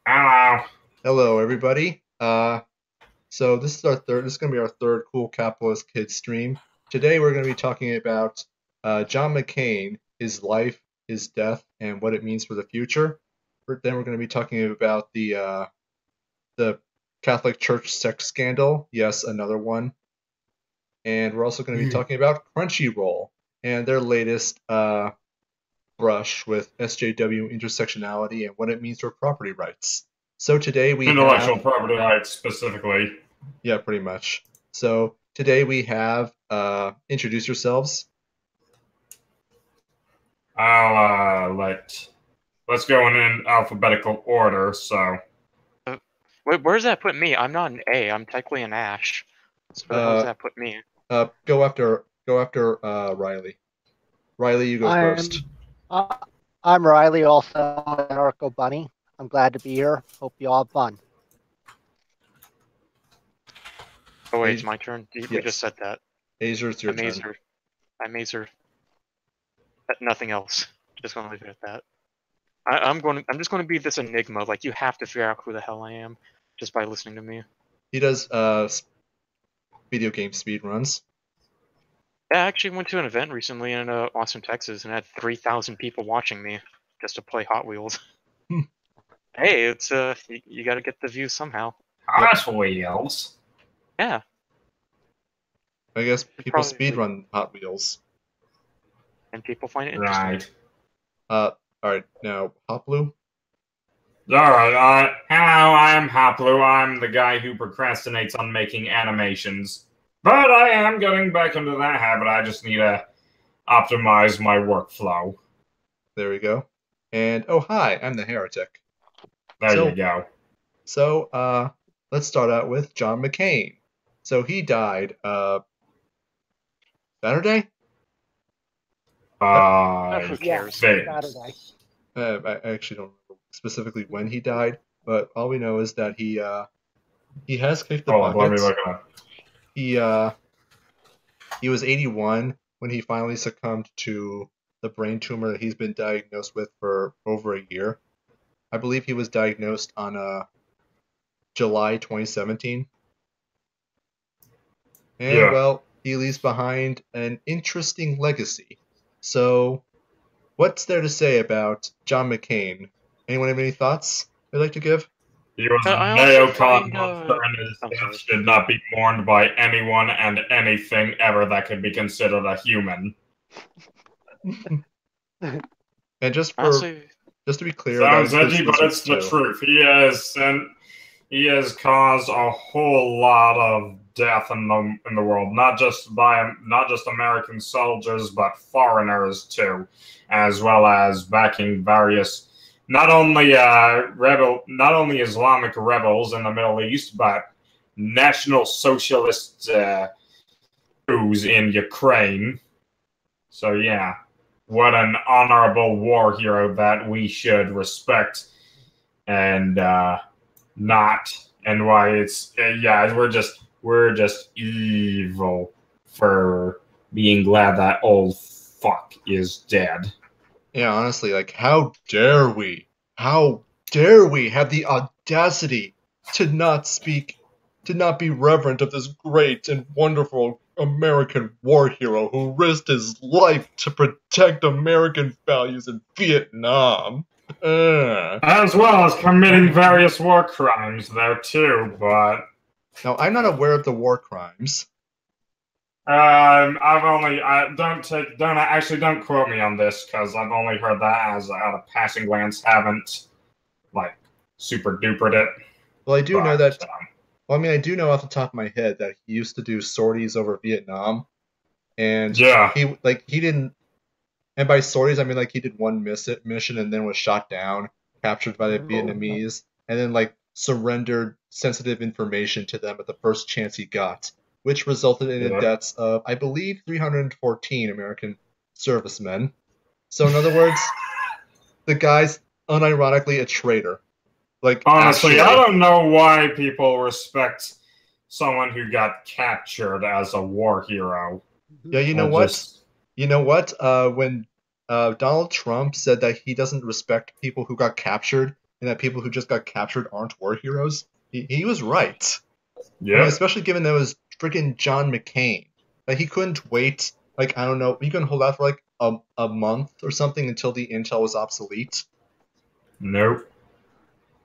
Hello. Hello, everybody. So this is our third. This is going to be our third Cool Capitalist Kids stream. Today we're going to be talking about John McCain, his life, his death, and what it means for the future. Then we're going to be talking about the Catholic Church sex scandal. Yes, another one. And we're also going to be talking about Crunchyroll and their latest brush with SJW intersectionality and what it means for property rights. So today we Intellectual have property rights specifically. Yeah, pretty much. So today we have introduce yourselves. Let's go in alphabetical order. So, Wait, where does that put me? I'm not an A. I'm technically an Ash. So where the hell does that put me? Go after Riley. Riley, you go first. I'm Riley, also an Anarcho Bunny. I'm glad to be here. Hope you all have fun. Oh wait, it's my turn. We Yes. just said that. Azer, it's your I'm turn. Azer. I'm Azer. Nothing else. Just gonna leave it at that. I'm just gonna be this enigma. Like you have to figure out who the hell I am just by listening to me. He does video game speed runs. Yeah, I actually went to an event recently in Austin, Texas, and had 3,000 people watching me just to play Hot Wheels. Hey, it's you got to get the views somehow. Hot Wheels. Yeah. I guess people Probably- speed run Hot Wheels. And people find it interesting. Right. All right, now Hot Blue. Alright, hello, I'm Hoplu. I'm the guy who procrastinates on making animations. But I am getting back into that habit. I just need to optimize my workflow. There we go. And oh hi, I'm the Heretic. There you go. So let's start out with John McCain. So he died Saturday. Who Yeah, cares? Saturday. I actually don't remember specifically when he died, but all we know is that he has kicked the Oh, let me bucket. look it up. He was 81 when he finally succumbed to the brain tumor that he's been diagnosed with for over a year. I believe he was diagnosed on July 2017. And Yeah. well, he leaves behind an interesting legacy. So, what's there to say about John McCain? Anyone have any thoughts they'd like to give? He was a I also neocon find, monster, and his I'm death sorry. should not be mourned by anyone and anything ever that could be considered a human. And just Honestly, to be clear, Sounds that includes edgy, but it's the lizards, too. truth. He has caused a whole lot of death in the world, not just American soldiers, but foreigners too, as well as backing various not only Islamic rebels in the Middle East, but National Socialist coups in Ukraine. So yeah, what an honorable war hero that we should respect and not, and why it's we're just evil for being glad that old fuck is dead. Yeah, honestly, like, how dare we? How dare we have the audacity to not be reverent of this great and wonderful American war hero who risked his life to protect American values in Vietnam? As well as committing various war crimes there too, but Now, I'm not aware of the war crimes. don't quote me on this because I've only heard that as at a passing glance, haven't like super dupered it. Well, I do know But, that. Well, I mean, I do know off the top of my head that he used to do sorties over Vietnam, and Yeah. he didn't. And by sorties, I mean like he did one mission and then was shot down, captured by the Vietnamese, and then like surrendered sensitive information to them at the first chance he got, which resulted in the deaths of, I believe, 314 American servicemen. So in other words, the guy's unironically a traitor. Like, Honestly, actually. I don't know why people respect someone who got captured as a war hero. Yeah, you know what? You know what? When Donald Trump said that he doesn't respect people who got captured and that people who just got captured aren't war heroes, he was right. Yeah. I mean, especially given that it was freaking John McCain. Like, he couldn't wait, like, I don't know, he couldn't hold out for, like, a month or something until the intel was obsolete. Nope.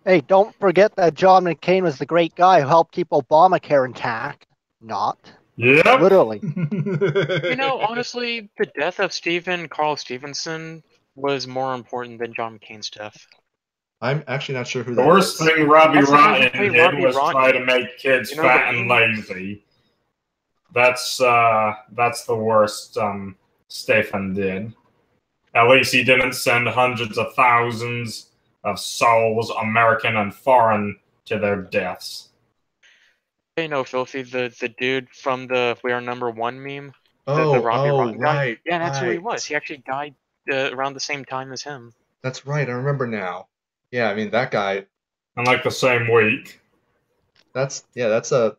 Hey, don't forget that John McCain was the great guy who helped keep Obamacare intact. Not. Yep. Literally. You know, honestly, the death of Stephen Carl Stevenson was more important than John McCain's death. I'm actually not sure who The that worst is. thing Robbie That's the guy who Rotten played did Robbie was Rotten. try to make kids You know fat the and meme? lazy. That's the worst Stefan did. At least he didn't send hundreds of thousands of souls, American and foreign, to their deaths. Hey, no, Filthy, the dude from the "We Are Number One" meme, Oh, the Robbie Rotten guy. right. Yeah, that's who he right. was. He actually died around the same time as him. That's right, I remember now. Yeah, I mean, that guy, And like the same week. that's a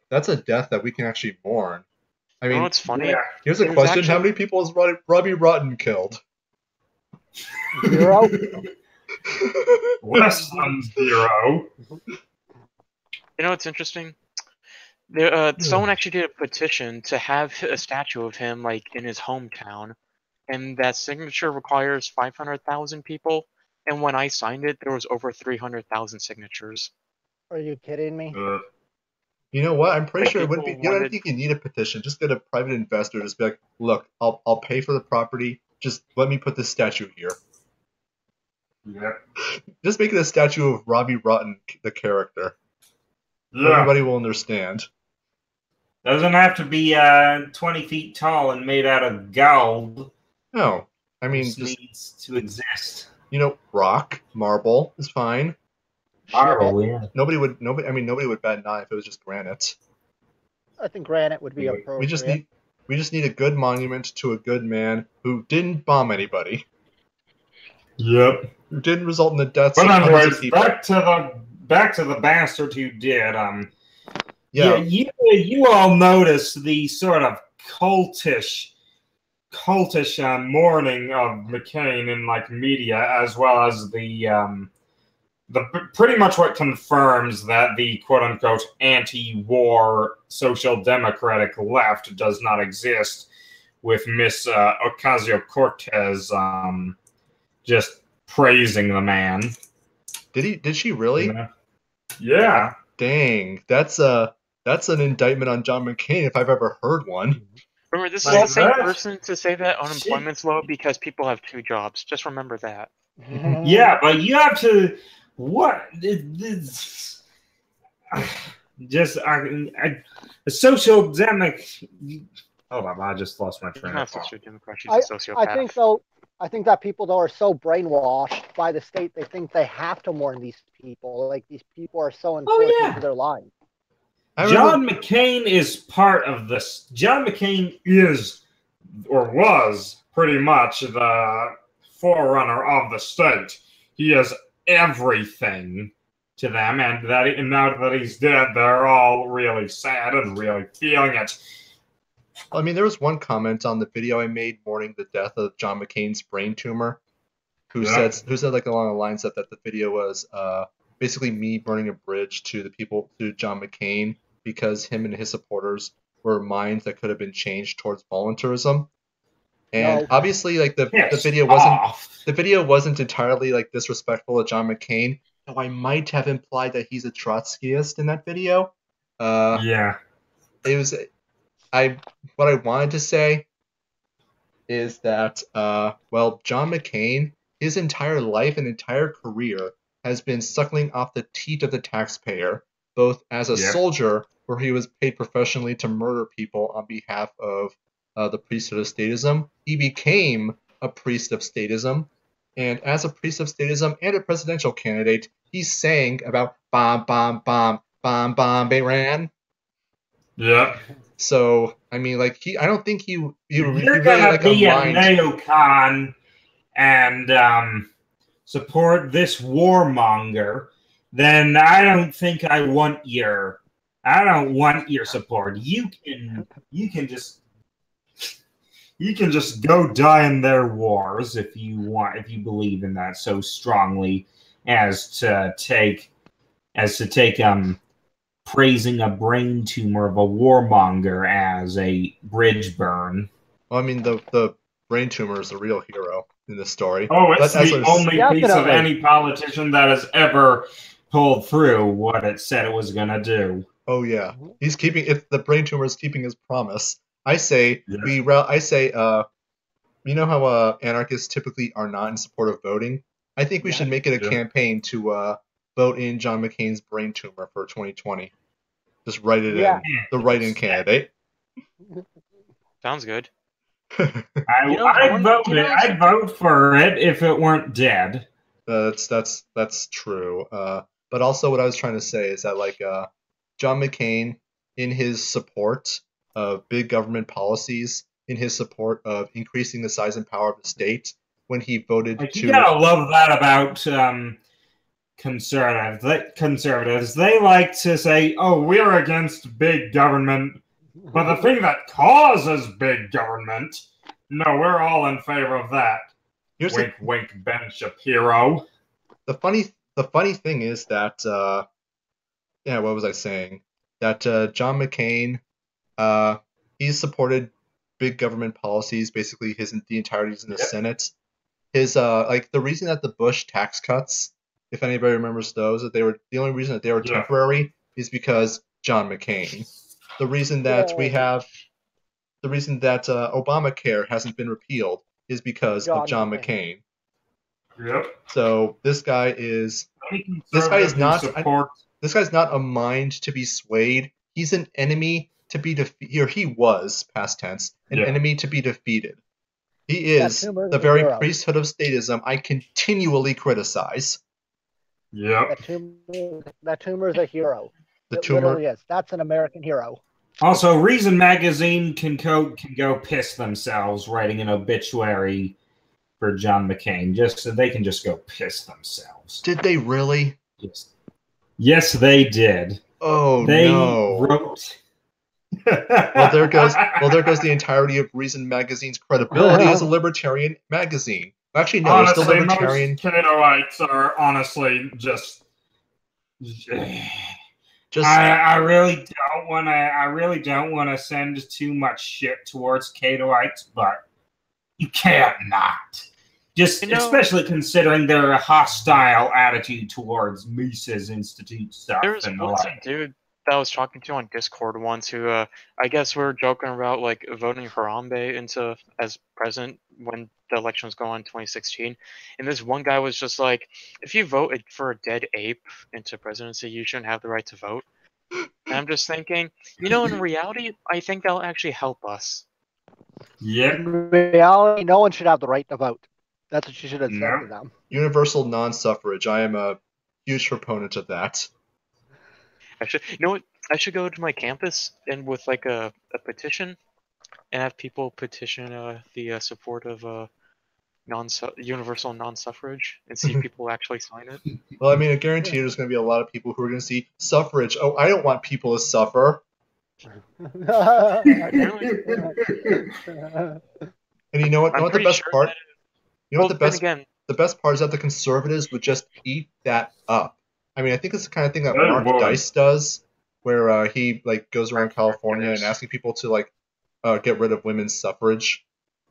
death that we can actually mourn. I You know mean, what's funny? Yeah. here's a It was question. How actually- many people has Robbie Rotten killed? 0. Less than 0. You know what's interesting? Someone actually did a petition to have a statue of him, like, in his hometown, and that signature requires 500,000 people. And when I signed it, there was over 300,000 signatures. Are you kidding me? You know what? I'm pretty Like, sure it wouldn't be. people You don't wanted- think you need a petition. Just get a private investor. Just be like, look, I'll pay for the property. Just let me put this statue here. Yeah. Just make it a statue of Robbie Rotten, the character. Yeah. Everybody will understand. Doesn't have to be 20 feet tall and made out of gold. No, I mean, Just just needs to exist. rock, marble is fine. Marble, yeah. Nobody would bat an eye if it was just granite. I think granite would be appropriate. We just need a good monument to a good man who didn't bomb anybody, Yep. who didn't result in the deaths But of hundreds of anyways, people. back to the bastard who did. Yeah, You all notice the sort of cultish mourning of McCain in like media, as well as the pretty much what confirms that the quote unquote anti-war social democratic left does not exist, with Miss Ocasio-Cortez just praising the man. did she really? Yeah. Dang, that's an indictment on John McCain if I've ever heard one. Remember, this is Like the same that? person to say that unemployment's low because people have 2 jobs. Just remember that. Yeah, but you have to just a social demic. Hold on, I just lost my She's train not of thought. such a Democrat. She's a sociopath. I think that people though are so brainwashed by the state they think they have to mourn these people. Like these people are so important yeah. to their lives. John McCain is part of this. John McCain is, or was, pretty much the forerunner of the state. He is everything to them, and now that he's dead, they're all really sad and really feeling it. I mean, there was one comment on the video I made mourning the death of John McCain's brain tumor, who said like along the lines that the video was basically me burning a bridge to John McCain because him and his supporters were minds that could have been changed towards voluntarism. And obviously, like the video wasn't entirely like disrespectful to John McCain. So I might have implied that he's a Trotskyist in that video. Yeah. It was. What I wanted to say is that, John McCain, his entire life and entire career has been suckling off the teat of the taxpayer, both as a soldier, where he was paid professionally to murder people on behalf of the priesthood of statism. He became a priest of statism, and as a priest of statism and a presidential candidate, he sang about bomb, bomb, bomb, bomb, bomb, Iran. Yeah. So I mean, like I don't think you're really gonna like be a neocon and support this warmonger. Then I don't think I don't want your support. You can just go die in their wars if you believe in that so strongly. as to take praising a brain tumor of a warmonger as a bridge burn. Well, I mean, the brain tumor is the real hero in this story. Oh, it's But the only piece of Definitely. any politician that has ever pulled through what it said it was gonna do. Oh yeah, he's keeping it. The brain tumor is keeping his promise. I say Yeah. you know how anarchists typically are not in support of voting. I think we should make it a campaign to vote in John McCain's brain tumor for 2020. Just write it in, the write-in candidate. Sounds good. I'd vote for it if it weren't dead. That's true. But also, what I was trying to say is that John McCain, in his support of big government policies, in his support of increasing the size and power of the state, when he voted you gotta love that about conservatives. They like to say, "Oh, we're against big government," but the thing that causes big government, no, we're all in favor of that. Wink, wink, Ben Shapiro. The funny thing is that what was I saying? That John McCain, he's supported big government policies. Basically, the entirety is in the Senate. His the reason that the Bush tax cuts, if anybody remembers those, the only reason that they were temporary is because John McCain. The reason that Obamacare hasn't been repealed is because of John McCain. Yep. So this guy is not a mind to be swayed. He's an enemy to be defeated. Or he was, past tense, an enemy to be defeated. He is the very priesthood of statism I continually criticize. Yeah. That tumor is a hero. It literally is. That's an American hero. Also, Reason Magazine can go piss themselves writing an obituary for John McCain. They can just go piss themselves. Did they really? Yes, they did. Oh, they no. Wrote... well, there goes the entirety of Reason Magazine's credibility as a libertarian magazine. Actually, no, honestly, it's the libertarian. Most Catoites are honestly just. I really don't want to send too much shit towards Catoites, but you can't not. Especially considering their hostile attitude towards Mises Institute stuff. There was one dude that I was talking to on Discord once who, I guess we were joking about voting Harambe into as president when the election was going on in 2016, and this one guy was just like, if you voted for a dead ape into presidency, you shouldn't have the right to vote. And I'm just thinking, in reality, I think that'll actually help us. Yeah. In reality, no one should have the right to vote. That's what you should have said to them. Universal non-suffrage. I am a huge proponent of that. I should go to my campus and with a petition, and have people petition the support of universal non-suffrage, and see if people actually sign it. Well, I mean, I guarantee there's going to be a lot of people who are going to see suffrage. Oh, I don't want people to suffer. And you know what? The best part? The best part is that the conservatives would just eat that up. I mean, I think it's the kind of thing that Mark Dice does, where he goes around California and asking people to get rid of women's suffrage,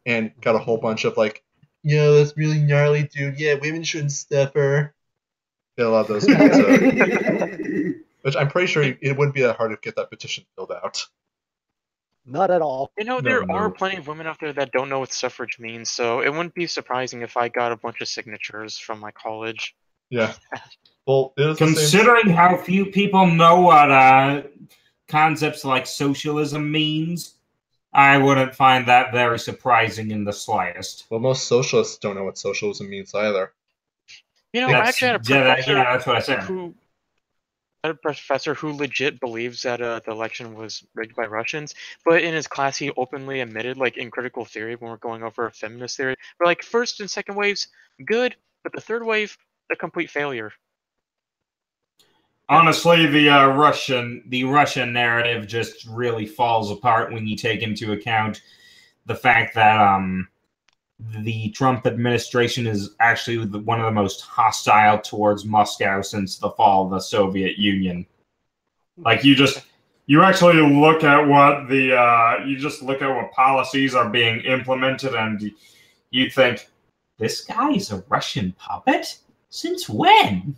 and got a whole bunch of that's really gnarly, dude. Yeah, women shouldn't suffer. Get a lot of those people, which I'm pretty sure it wouldn't be that hard to get that petition filled out. Not at all. There are plenty of women out there that don't know what suffrage means, so it wouldn't be surprising if I got a bunch of signatures from my college. Yeah. Well, considering how few people know what concepts like socialism means, I wouldn't find that very surprising in the slightest. Well, most socialists don't know what socialism means either. I actually had a professor that's what I said. Who legit believes that the election was rigged by Russians, but in his class he openly admitted, in critical theory when we're going over feminist theory, we're first and second waves, good, but the third wave, a complete failure. Honestly, the Russian narrative just really falls apart when you take into account the fact that the Trump administration is actually one of the most hostile towards Moscow since the fall of the Soviet Union. Like you actually look at what you just look at what policies are being implemented, and you think, this guy is a Russian puppet? Since when?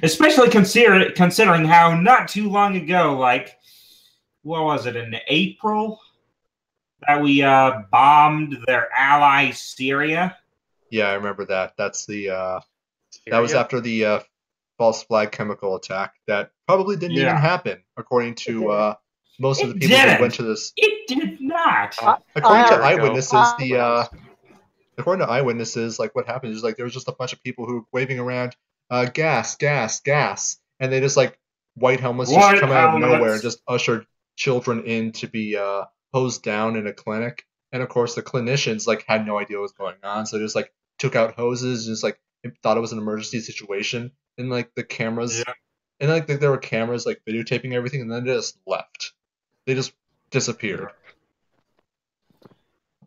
Especially considering how not too long ago, like, what was it, in April, that we bombed their ally Syria? Yeah, I remember that. That was after the false flag chemical attack that probably didn't even happen, according to most of the people who went to this. It did not. According to eyewitnesses, like what happened is like there was just a bunch of people who were waving around gas, gas, gas, and they just like white helmets just come out of nowhere and just ushered children in to be hosed down in a clinic. And of course, the clinicians like had no idea what was going on, so they just like took out hoses, just like thought it was an emergency situation, and like the cameras, and like there were cameras like videotaping everything, and then they just left. They just disappeared.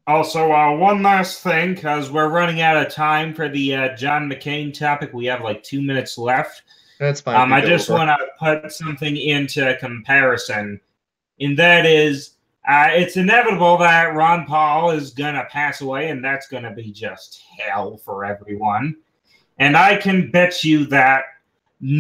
Also, one last thing, because we're running out of time for the John McCain topic. We have like 2 minutes left. That's fine. I just want to put something into comparison, and that is, it's inevitable that Ron Paul is going to pass away, and that's going to be just hell for everyone. And I can bet you that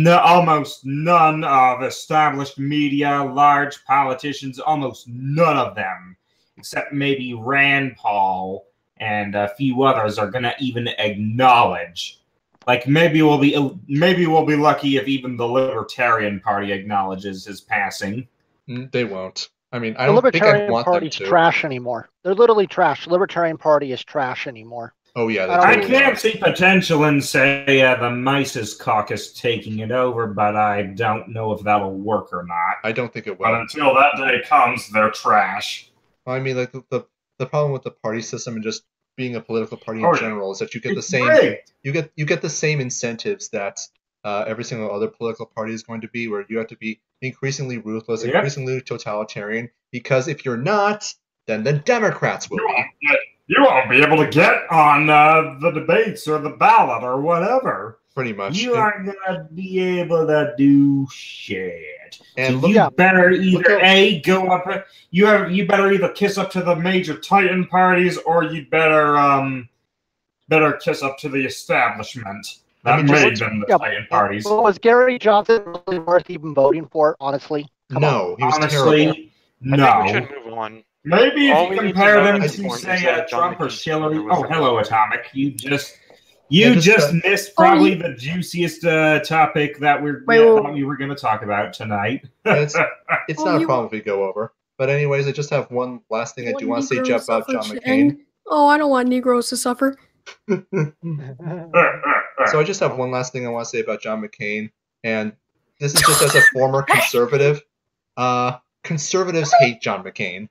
almost none of established media, large politicians, almost none of them, except maybe Rand Paul and a few others, are going to even acknowledge. Like maybe we'll be lucky if even the Libertarian Party acknowledges his passing. They won't. I mean, I don't think I want them to. The Libertarian Party's trash anymore. They're literally trash. The Libertarian Party is trash anymore. Oh yeah, I can't see potential in, say, the Mises Caucus taking it over, but I don't know if that'll work or not. I don't think it will. But until that day comes, they're trash. I mean, like the problem with the party system and just being a political party in general is that you get the same you get the same incentives that every single other political party is going to be, where you have to be increasingly ruthless, increasingly totalitarian. Because if you're not, then the Democrats will be. You won't be able to get on the debates or the ballot or whatever. Pretty much. You aren't gonna be able to do shit. And so you better either go up. You better either kiss up to the major Titan parties, or you better kiss up to the establishment that made them the Titan parties. Well, was Gary Johnson really worth even voting for? Honestly, no, he was terrible. No. I think we should move on. Maybe if you compare them to, say, Trump or Hillary. Oh, hello, Atomic. You just missed probably the juiciest topic that we were going to talk about tonight. It's not a problem if we go over. But anyways, I just have one last thing I do want to say about John McCain. Oh, I don't want Negroes to suffer. So I just have one last thing I want to say about John McCain, and this is just as a former conservative. Conservatives hate John McCain.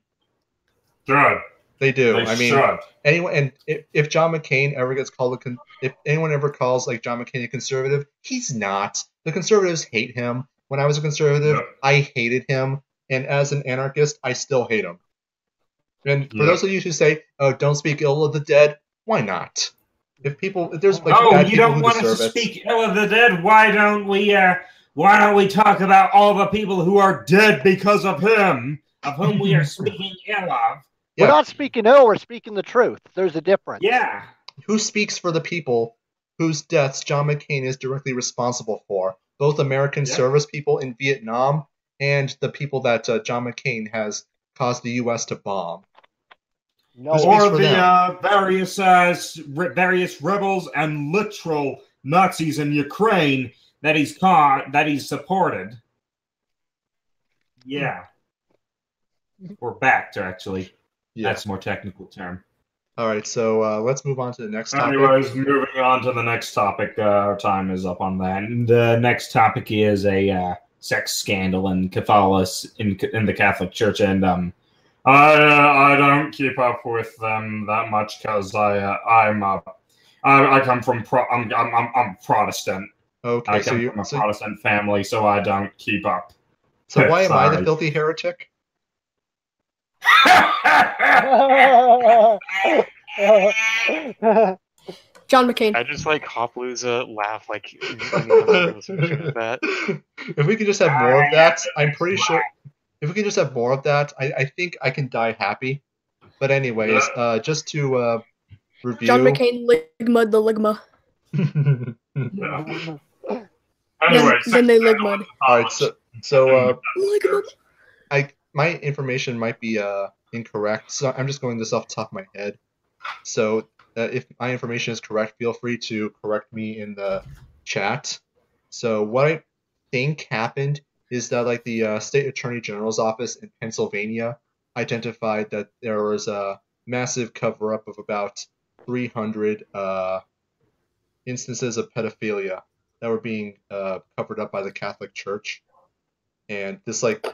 Good. They do. They should. Anyone, and if John McCain ever gets called if anyone ever calls like John McCain a conservative, he's not. The conservatives hate him. When I was a conservative, I hated him, and as an anarchist, I still hate him. And for those of you who say, "Oh, don't speak ill of the dead," why not? If there's like bad you people don't who want us to deserve speak ill of the dead? Why don't we talk about all the people who are dead because of him, of whom we are speaking ill of? We're not speaking ill, we're speaking the truth. There's a difference. Yeah. Who speaks for the people whose deaths John McCain is directly responsible for? Both American service people in Vietnam and the people that John McCain has caused the U.S. to bomb. No. Or the various rebels and literal Nazis in Ukraine that he's supported. Yeah. Or backed, actually. Yeah. That's a more technical term. All right, so let's move on to the next topic. Anyways, moving on to the next topic. Our time is up on that. And the next topic is a sex scandal in in the Catholic Church, and I don't keep up with them that much because I'm Protestant. Okay, I come from a Protestant family, so I don't keep up. So why am I the filthy heretic? John McCain. I just like Hopalooza laugh like anyone was with that. If we could just have more of that, I'm pretty sure. If we could just have more of that, I think I can die happy. But anyways, just to review. John McCain, Ligmud the Ligma. Anyway, Then they Ligmud. All right, so Ligmud. my information might be incorrect, so I'm just going this off the top of my head. So if my information is correct, feel free to correct me in the chat. So what I think happened is that like the state attorney general's office in Pennsylvania identified that there was a massive cover-up of about 300 instances of pedophilia that were being covered up by the Catholic Church, and this like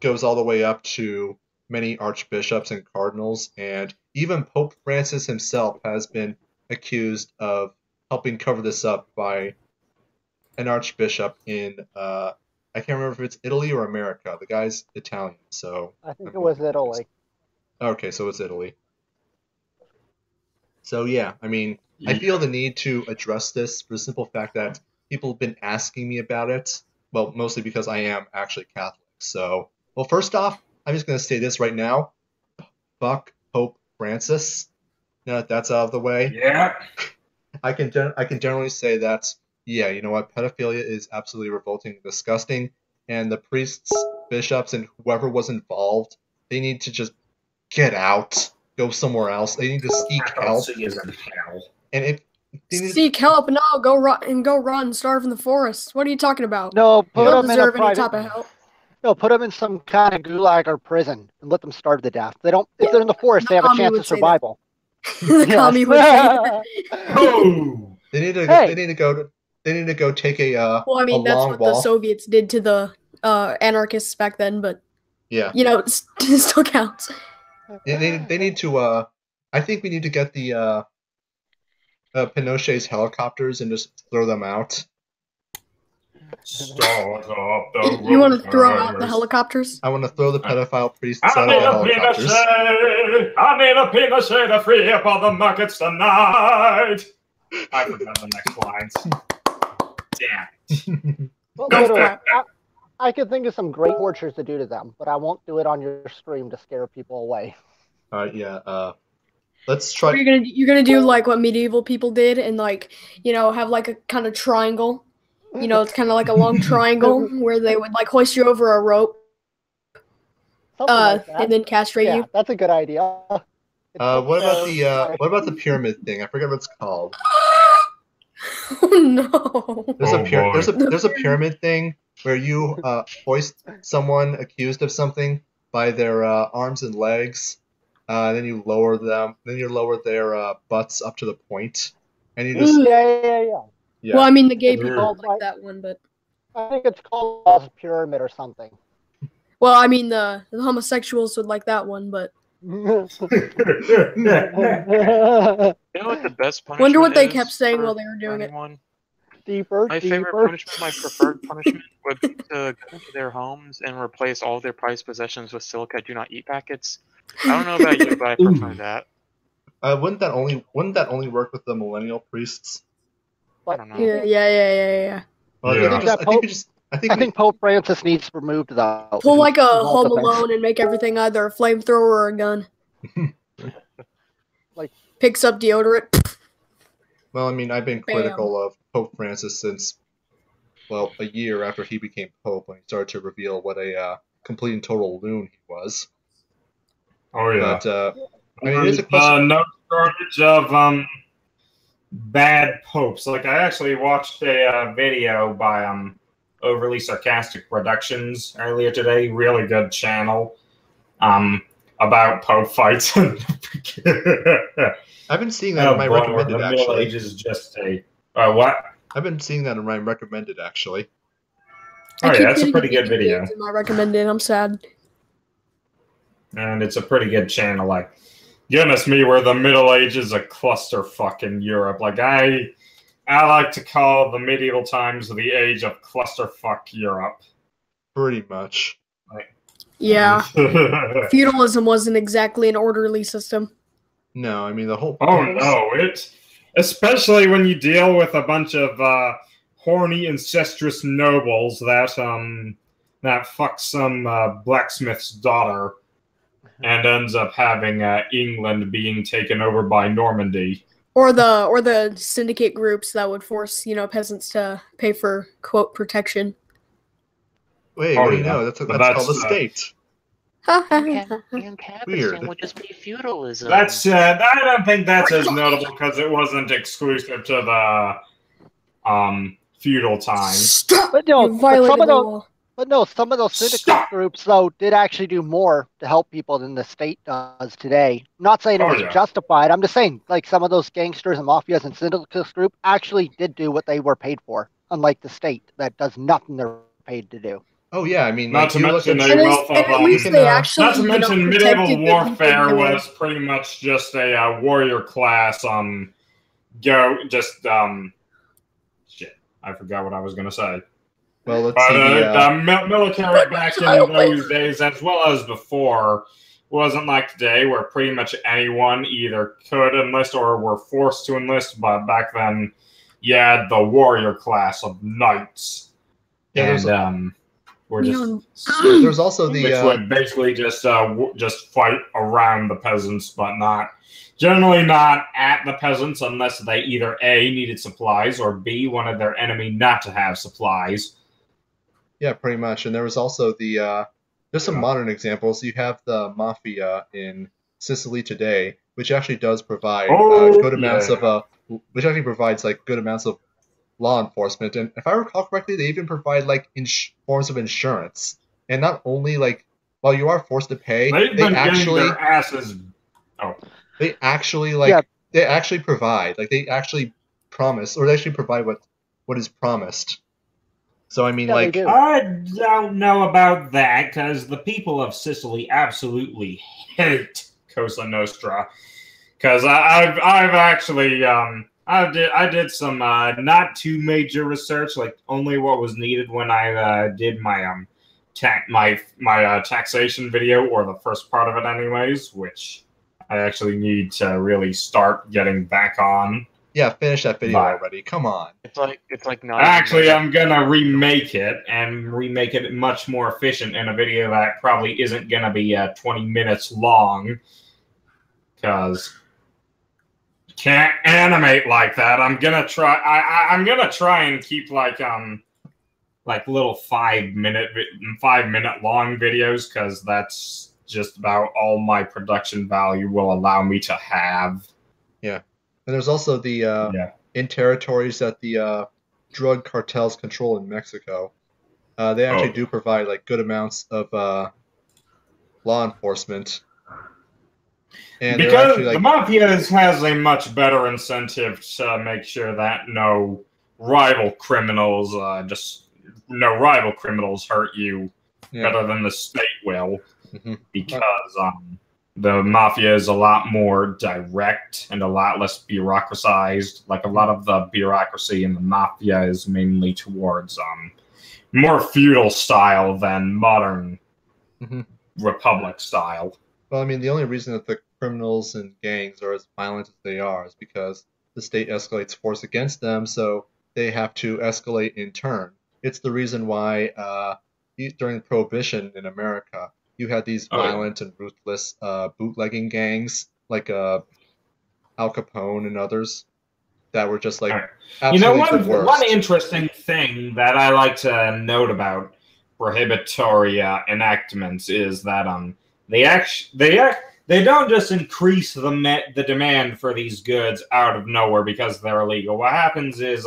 goes all the way up to many archbishops and cardinals, and even Pope Francis himself has been accused of helping cover this up by an archbishop in I can't remember if it's Italy or America. The guy's Italian, so I think it was Italy. okay, so it's Italy. So yeah, I mean, I feel the need to address this for the simple fact that people have been asking me about it. Well, mostly because I am actually Catholic. So, well, first off, I'm just going to say this right now. Fuck Pope Francis. Now that that's out of the way, Yeah. I can generally say that, yeah, you know what, pedophilia is absolutely revolting and disgusting, and the priests, bishops, and whoever was involved, they need to just get out, go somewhere else. They need to seek help. And if they need Seek help? No, go run, starve in the forest. What are you talking about? No, You put don't them in a deserve any type private. of help. No, put them in some kind of gulag or prison and let them starve to death. They don't. If they're in the forest, they have a Tommy chance would of say that. survival. The Yes. commie would say that. Oh. they need to Hey. they need to go take a Well, I mean, a that's long what walk. the Soviets did to the anarchists back then, but Yeah. you know, it still counts. They need to I think we need to get the Pinochet's helicopters and just throw them out. Start up the You want to throw out the rollers. helicopters? I want to throw the pedophile priests I out of need the a helicopters. Pinochet! I need a Pinochet to free up all the markets tonight! I forgot the next lines. Damn. Well, Go literally, back. I could think of some great tortures to do to them, but I won't do it on your stream to scare people away. Yeah. Let's Or try. you're gonna do like what medieval people did and like, you know, have like a kind of triangle. You know, it's kind of like a long triangle where they would like hoist you over a rope, Something like that. and then castrate Yeah, you. that's a good idea. What about the pyramid thing? I forget what it's called. Oh no! There's Oh, boy. there's a pyramid thing where you hoist someone accused of something by their arms and legs. Then you lower them. Then you lower their butts up to the point, and you just Yeah. yeah. Well, I mean, the gay people Called like that one, but I think it's called a pyramid or something. well, I mean, the homosexuals would like that one, but You know what the best punishment wonder what they is kept saying for- while they were for doing it. anyone? Deeper, My deeper. favorite punishment, my preferred punishment, would be to go into their homes and replace all their prized possessions with silica do not eat packets. I don't know about you, but I prefer that. Wouldn't that only work with the millennial priests? I don't know. Yeah. Well, Yeah. I think I think Pope Francis needs removed though. Pull like a Self-defense. Home Alone and make everything either a flamethrower or a gun. Like- Picks up deodorant. Well, I mean, I've been Bam. critical of Pope Francis since, well, a year after he became Pope, when he started to reveal what a complete and total loon he was. Oh, yeah. But, I mean, it is a question. No shortage of bad popes. Like, I actually watched a video by Overly Sarcastic Productions earlier today. Really good channel. About pope fights. I've been seeing that in my recommended, the Middle actually. Ages is just a what? I've been seeing that in my recommended, actually. Oh, I yeah, keep that's a getting pretty good Kids video. in my recommended. I'm sad. And it's a pretty good channel. Like, goodness me, where the Middle Ages a clusterfuck in Europe. Like, I like to call the medieval times the age of clusterfuck Europe. Pretty much. Yeah, feudalism wasn't exactly an orderly system. No, I mean the whole. Oh no, especially when you deal with a bunch of horny, incestuous nobles that fuck some blacksmith's daughter and ends up having England being taken over by Normandy. Or the syndicate groups that would force, peasants to pay for, quote, protection. Wait, what do you know? That's called a state. And Kapistan Weird. would just be feudalism. That's I don't think that's as notable because it wasn't exclusive to the feudal times. But no, some of those syndicate groups though did actually do more to help people than the state does today. I'm not saying it was justified. I'm just saying, like, some of those gangsters and mafias and syndicate group actually did do what they were paid for, unlike the state that does nothing they're paid to do. Oh yeah, I mean, not to mention medieval warfare was pretty much just a warrior class. Shit, I forgot what I was gonna say. Well, let's see. The military back in those days, as well as before, wasn't like today, where pretty much anyone either could enlist or were forced to enlist. But back then, you had the warrior class of knights, there's also the which would basically just fight around the peasants, but generally not at the peasants unless they either A, needed supplies, or B, wanted their enemy not to have supplies. Yeah, pretty much. And there was also there's some modern examples. You have the mafia in Sicily today, which actually does provide good amounts of which actually provides like good amounts of law enforcement. And if I recall correctly, they even provide like forms of insurance. And not only like while you are forced to pay, they actually provide, like they actually promise, or they actually provide what is promised. So I mean, like, I don't know about that because the people of Sicily absolutely hate Cosa Nostra. Because I've actually I did some not too major research, like only what was needed when I did my taxation video, or the first part of it, anyways, which I actually need to really start getting back on. Yeah, finish that video already. Come on. It's like not. Actually, I'm gonna remake it much more efficient in a video that probably isn't gonna be 20 minutes long, because can't animate like that. I'm gonna try. I'm gonna try and keep like little 5 minute long videos, because that's just about all my production value will allow me to have. Yeah. And there's also the in territories that the drug cartels control in Mexico, they actually do provide like good amounts of law enforcement. And because actually, like, the mafia has a much better incentive to make sure that no rival criminals hurt you better than the state will, because the mafia is a lot more direct and a lot less bureaucratized. Like, a lot of the bureaucracy in the mafia is mainly towards more feudal style than modern republic style. Well, I mean, the only reason that the criminals and gangs are as violent as they are is because the state escalates force against them, so they have to escalate in turn. It's the reason why during Prohibition in America, you had these violent and ruthless bootlegging gangs like Al Capone and others that were just like absolutely the worst. One interesting thing that I like to note about prohibitory enactments is that they don't just increase the demand for these goods out of nowhere because they're illegal. What happens is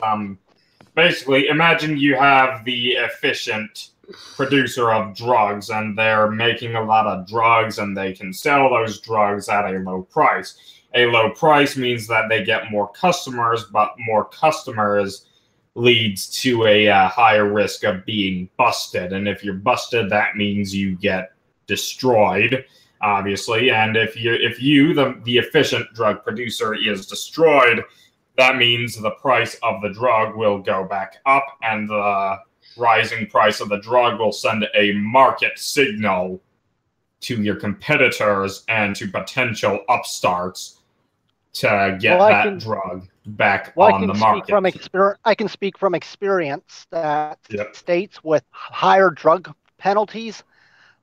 basically, imagine you have the efficient producer of drugs, and they're making a lot of drugs, and they can sell those drugs at a low price. A low price means that they get more customers, but more customers leads to a higher risk of being busted. And if you're busted, that means you get destroyed, obviously. And if the efficient drug producer is destroyed, that means the price of the drug will go back up, and the rising price of the drug will send a market signal to your competitors and to potential upstarts to get that drug back on the market. I can speak from experience that states with higher drug penalties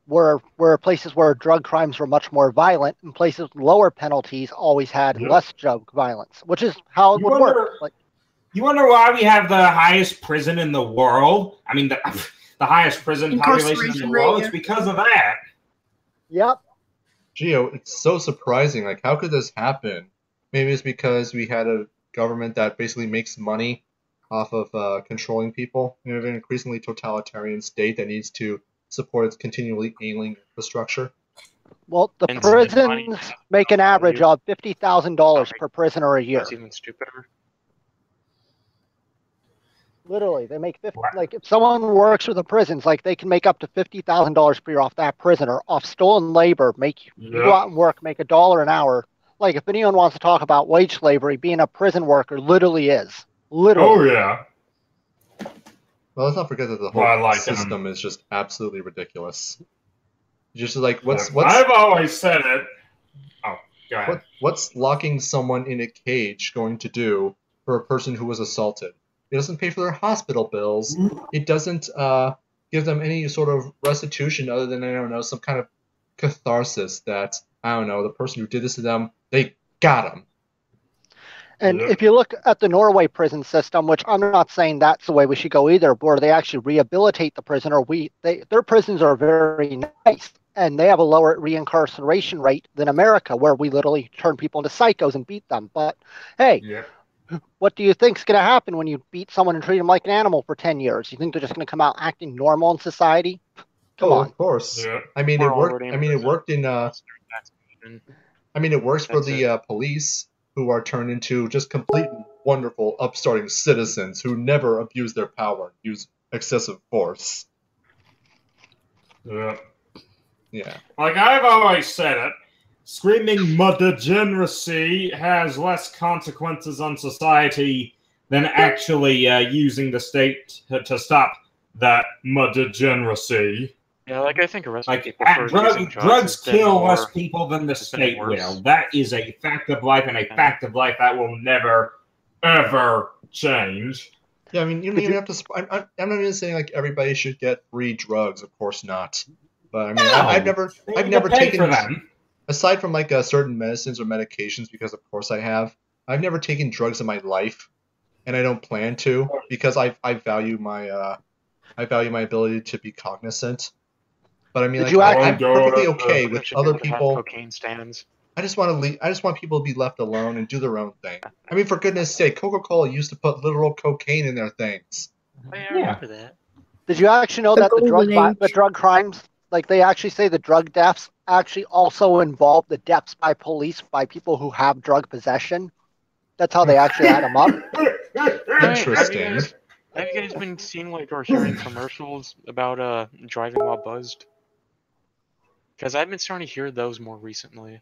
were places where drug crimes were much more violent, and places with lower penalties always had less drug violence, which is how it would work. Like, you wonder why we have the highest prison in the world? I mean, the highest prison population in the world. It's because of that. Yep. Gio, it's so surprising. Like, how could this happen? Maybe it's because we had a government that basically makes money off of controlling people. We have an increasingly totalitarian state that needs to support its continually ailing infrastructure. Well, the prisons make an average of $50,000 per prisoner a year. That's even stupider. Literally, they make like if someone works with the prisons, like they can make up to $50,000 per year off that prisoner, off stolen labor. You go out and work, make $1 an hour. Like if anyone wants to talk about wage slavery, being a prison worker literally is. Literally. Oh yeah. Well, let's not forget that the whole system is just absolutely ridiculous. Just like what's I've always said it. Oh, go ahead. What's locking someone in a cage going to do for a person who was assaulted? It doesn't pay for their hospital bills. It doesn't give them any sort of restitution other than, I don't know, some kind of catharsis that, I don't know, the person who did this to them, they got them. And if you look at the Norway prison system, which I'm not saying that's the way we should go either, where they actually rehabilitate the prisoner, their prisons are very nice, and they have a lower reincarceration rate than America, where we literally turn people into psychos and beat them. But hey, what do you think's going to happen when you beat someone and treat them like an animal for 10 years? You think they're just going to come out acting normal in society? Come on. Of course. Yeah. I mean, it worked. I mean, it worked in. I mean, it works for the police, who are turned into just complete wonderful upstarting citizens who never abuse their power and use excessive force. Yeah. Yeah. Like I've always said it, screaming degeneracy has less consequences on society than actually using the state to stop that degeneracy. Yeah, like I think arresting people for drugs kill less people than the state will. That is a fact of life, and a fact of life that will never, ever change. Yeah, I mean, you don't even have to. I'm not even saying like everybody should get free drugs. Of course not. But I mean, I've never taken for them. Aside from like certain medicines or medications, because of course I have. I've never taken drugs in my life, and I don't plan to because I value my ability to be cognizant. But I mean, like, I'm perfectly okay with other people. Cocaine stands. I just want people to be left alone and do their own thing. I mean, for goodness sake, Coca-Cola used to put literal cocaine in their things. I remember that. Did you actually know that the drug crimes, like they actually say the drug deaths actually also involve the deaths by police by people who have drug possession? That's how they actually add them up. Interesting. Have you guys been seeing like or hearing commercials about driving while buzzed? Because I've been starting to hear those more recently.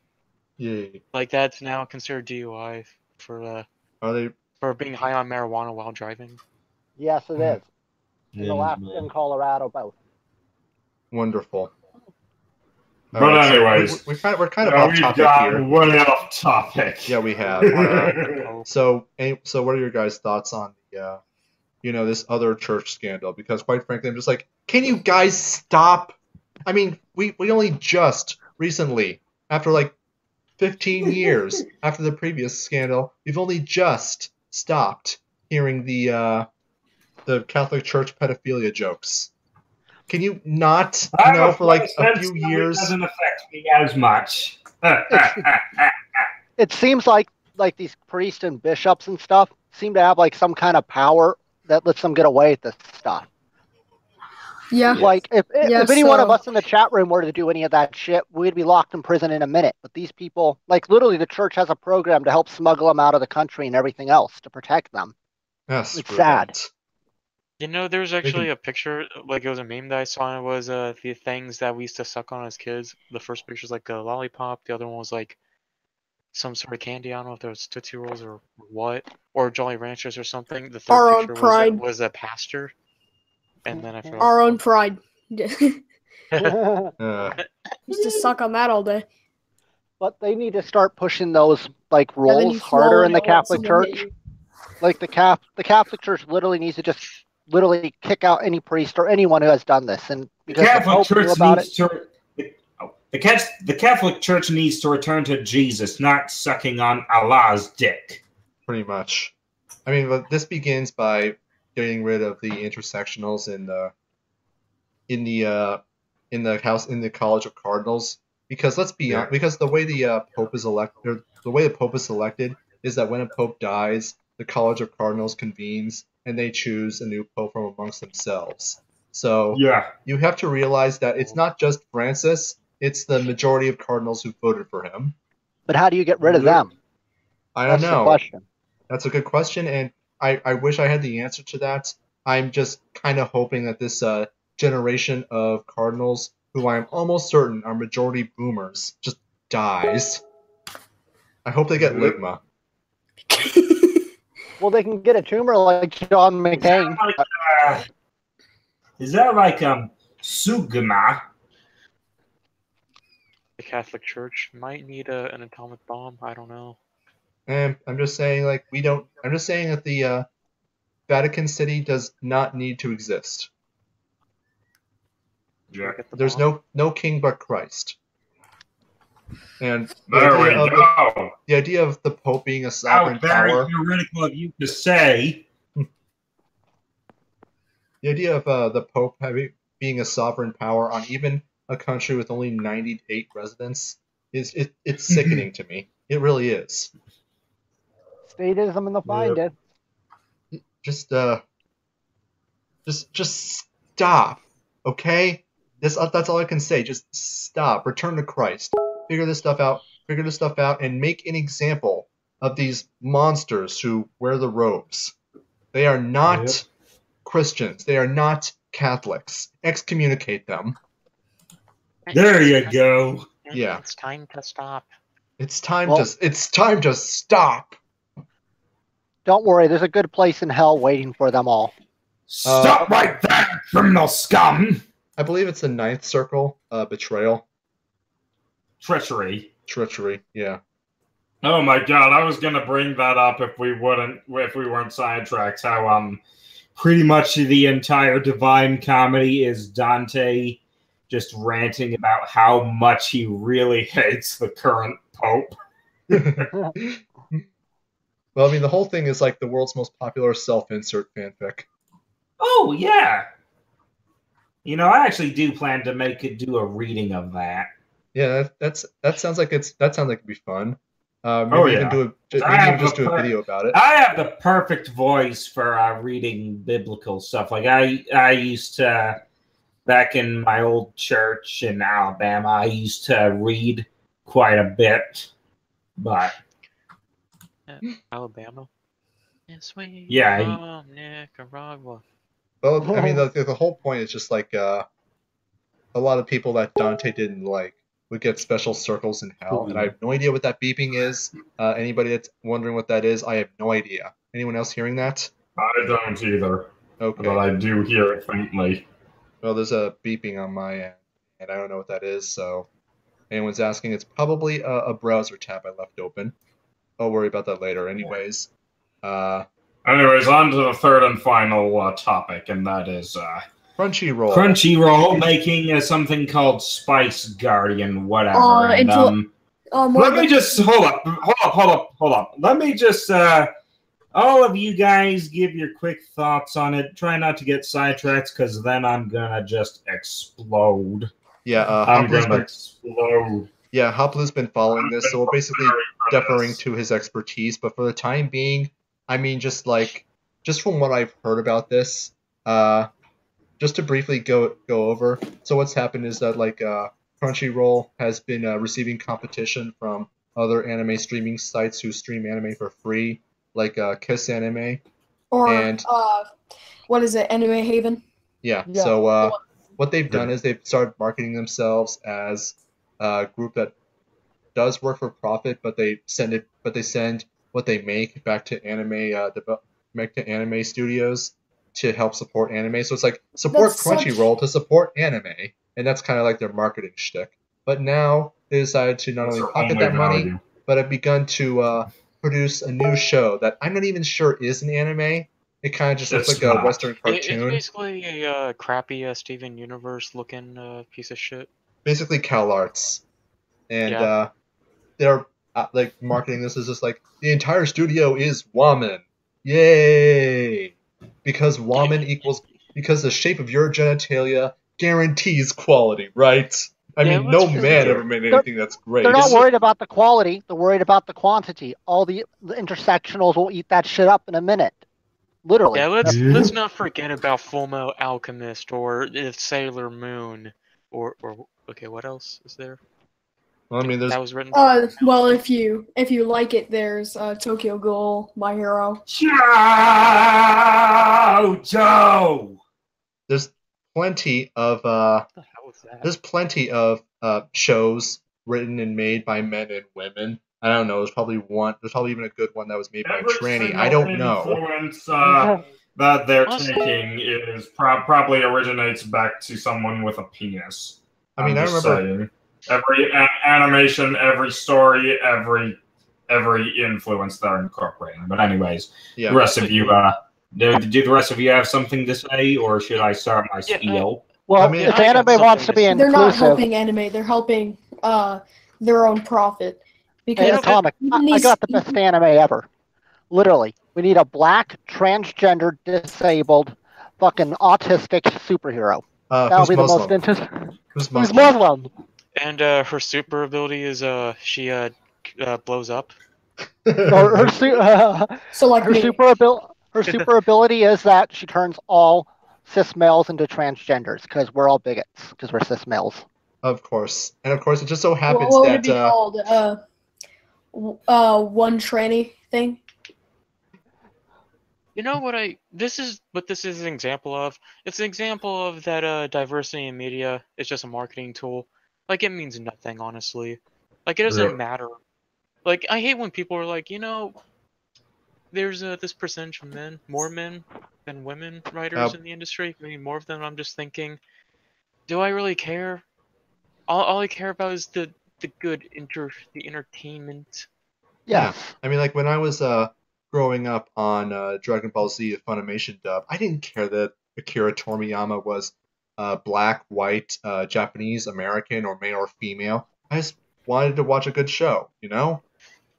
Yeah. Like that's now considered DUI for being high on marijuana while driving. Yes, it is. In Alaska and Colorado, both. Wonderful. But anyways, we're kind of off topic here. Way off topic. Yeah, we have. So what are your guys' thoughts on the this other church scandal? Because quite frankly, I'm just like, can you guys stop? I mean, we only just recently, after like 15 years after the previous scandal, we've only just stopped hearing the Catholic Church pedophilia jokes. Can you not, for like a few years? It doesn't affect me as much. It seems like these priests and bishops and stuff seem to have like some kind of power that lets them get away with this stuff. Yeah. Like if any one of us in the chat room were to do any of that shit, we'd be locked in prison in a minute. But these people, like literally, the church has a program to help smuggle them out of the country and everything else to protect them. Yes, it's sad. You know, there's actually a picture, like it was a meme that I saw, and it was the things that we used to suck on as kids. The first picture's like a lollipop, the other one was like some sort of candy. I don't know if there was Tootsie Rolls or what, or Jolly Ranchers or something. The third picture was a pastor, and then I forgot. Our own pride. Used to suck on that all day. But they need to start pushing those like Yeah, they rules need harder in the slowly let Catholic someone hit Church. you. Like the Catholic Church literally needs to just literally kick out any priest or anyone who has done this, and The because the Catholic Pope knew Church about needs it. to. The Catholic Church needs to return to Jesus, not sucking on Allah's dick. Pretty much. I mean, but this begins by getting rid of the intersectionals in the College of Cardinals. Because let's be honest, because the way the Pope is elected, is that when a Pope dies, the College of Cardinals convenes and they choose a new Pope from amongst themselves. So Yeah. you have to realize that it's not just Francis; it's the majority of cardinals who voted for him. But how do you get rid of them? I don't That's know. the question. That's a good question, and I wish I had the answer to that. I'm just kind of hoping that this generation of cardinals, who I'm almost certain are majority boomers, just dies. I hope they get ligma. Well, they can get a tumor like John McCain. Is that like Sugma? The Catholic Church might need an atomic bomb. I don't know. And I'm just saying, I'm just saying that the Vatican City does not need to exist. Yeah. There's no king but Christ. And There we go. The idea of the Pope being a sovereign very power. theoretical of you to say. The idea of the Pope being a sovereign power on even a country with only 98 residents it's sickening to me. It really is. Statism in the find it. Just stop, okay? That's all I can say. Just stop. Return to Christ. Figure this stuff out, and make an example of these monsters who wear the robes. They are not Christians. They are not Catholics. Excommunicate them. There you go. Yeah. It's time to stop. It's time to stop. Don't worry, there's a good place in hell waiting for them all. Stop right there, criminal scum! I believe it's the ninth circle, betrayal. Treachery, yeah. Oh my god, I was gonna bring that up if we weren't sidetracked. How pretty much the entire Divine Comedy is Dante just ranting about how much he really hates the current Pope. Well, I mean, the whole thing is like the world's most popular self-insert fanfic. Oh yeah. You know, I actually do plan to do a reading of that. Yeah, that sounds like it'd be fun. Maybe even do a video about it. I have the perfect voice for reading biblical stuff. Like I used to, back in my old church in Alabama, I used to read quite a bit, but Alabama. Yes, we from Nicaragua. Well, I mean, the whole point is just like a lot of people that Dante didn't like would get special circles in hell, and I have no idea what that beeping is. Anybody that's wondering what that is, I have no idea. Anyone else hearing that? I don't either. Okay. But I do hear it faintly. Well, there's a beeping on my end, and I don't know what that is, so anyone's asking, it's probably a browser tab I left open. I'll worry about that later. Anyways, on to the third and final topic, and that is Crunchyroll. Crunchyroll making something called Spice Guardian, whatever. Let me just hold up. Let me just all of you guys give your quick thoughts on it. Try not to get sidetracked, because then I'm gonna just explode. Yeah, I'm gonna explode. Yeah, Hoplu's been following this, so we're basically deferring to his expertise. But for the time being, I mean, just from what I've heard about this, just to briefly go over. So what's happened is that Crunchyroll has been receiving competition from other anime streaming sites who stream anime for free, like Kiss Anime. Or what is it, Anime Haven? Yeah. So what they've done is they've started marketing themselves as a group that does work for profit, but they send what they make back to anime studios to help support anime. So it's like support Crunchyroll to support anime, and that's kind of like their marketing shtick. But now they decided to not That's only their pocket only that money, value. but have begun to produce a new show that I'm not even sure is an anime. It kind of just looks It's like a not. Western It's cartoon. basically a crappy Steven Universe looking piece of shit. Basically Cal Arts. And Yeah. they're like marketing this as just like the entire studio is woman. Yay! Because woman equals because the shape of your genitalia guarantees quality, right? I Yeah, mean, let's no be man fair. ever made anything that's great. They're not It's- worried about the quality. They're worried about the quantity. All the intersectionals will eat that shit up in a minute. Literally. Yeah, let's not forget about Fullmetal Alchemist or Sailor Moon or okay, what else is there? Well, I mean, there's That was written. Well, if you like it, there's Tokyo Ghoul, My Hero. Joe. there's plenty of What the hell was that? there's plenty of shows written and made by men and women. I don't know. There's probably even a good one that was made by a tranny. I don't know. Influence that they're taking is probably originates back to someone with a penis. I mean, I just remember saying. Every animation, every story, every influence they're incorporating. But anyways, yeah. the rest of you, do the rest of you have something to say, or should I start my spiel? Well, I mean, if I got anime wants to be something They're not inclusive, helping anime. They're helping their own profit. hey, Because Atomic, I got the best anime ever. Literally, we need a black, transgender, disabled, fucking autistic superhero. That'll Who's be the most Muslim? interesting. Who's Who's Muslim? Muslim? And her super ability is she blows up. Her So like me. super ability is that she turns all cis males into transgenders because we're all bigots because we're cis males. Of course, and of course, it just so happens What would that it be called? One tranny thing. You know what this is an example of? It's an example of that diversity in media is just a marketing tool. Like, it means nothing, honestly. Like, it doesn't Really? matter. Like, I hate when people are like, there's this percentage of more men than women writers in the industry, maybe more of them. I'm just thinking, do I really care? All I care about is the good the entertainment. Yeah. I mean, like when I was growing up on Dragon Ball Z Funimation dub, I didn't care that Akira Toriyama was black, white, Japanese, American, or male or female. I just wanted to watch a good show, you know?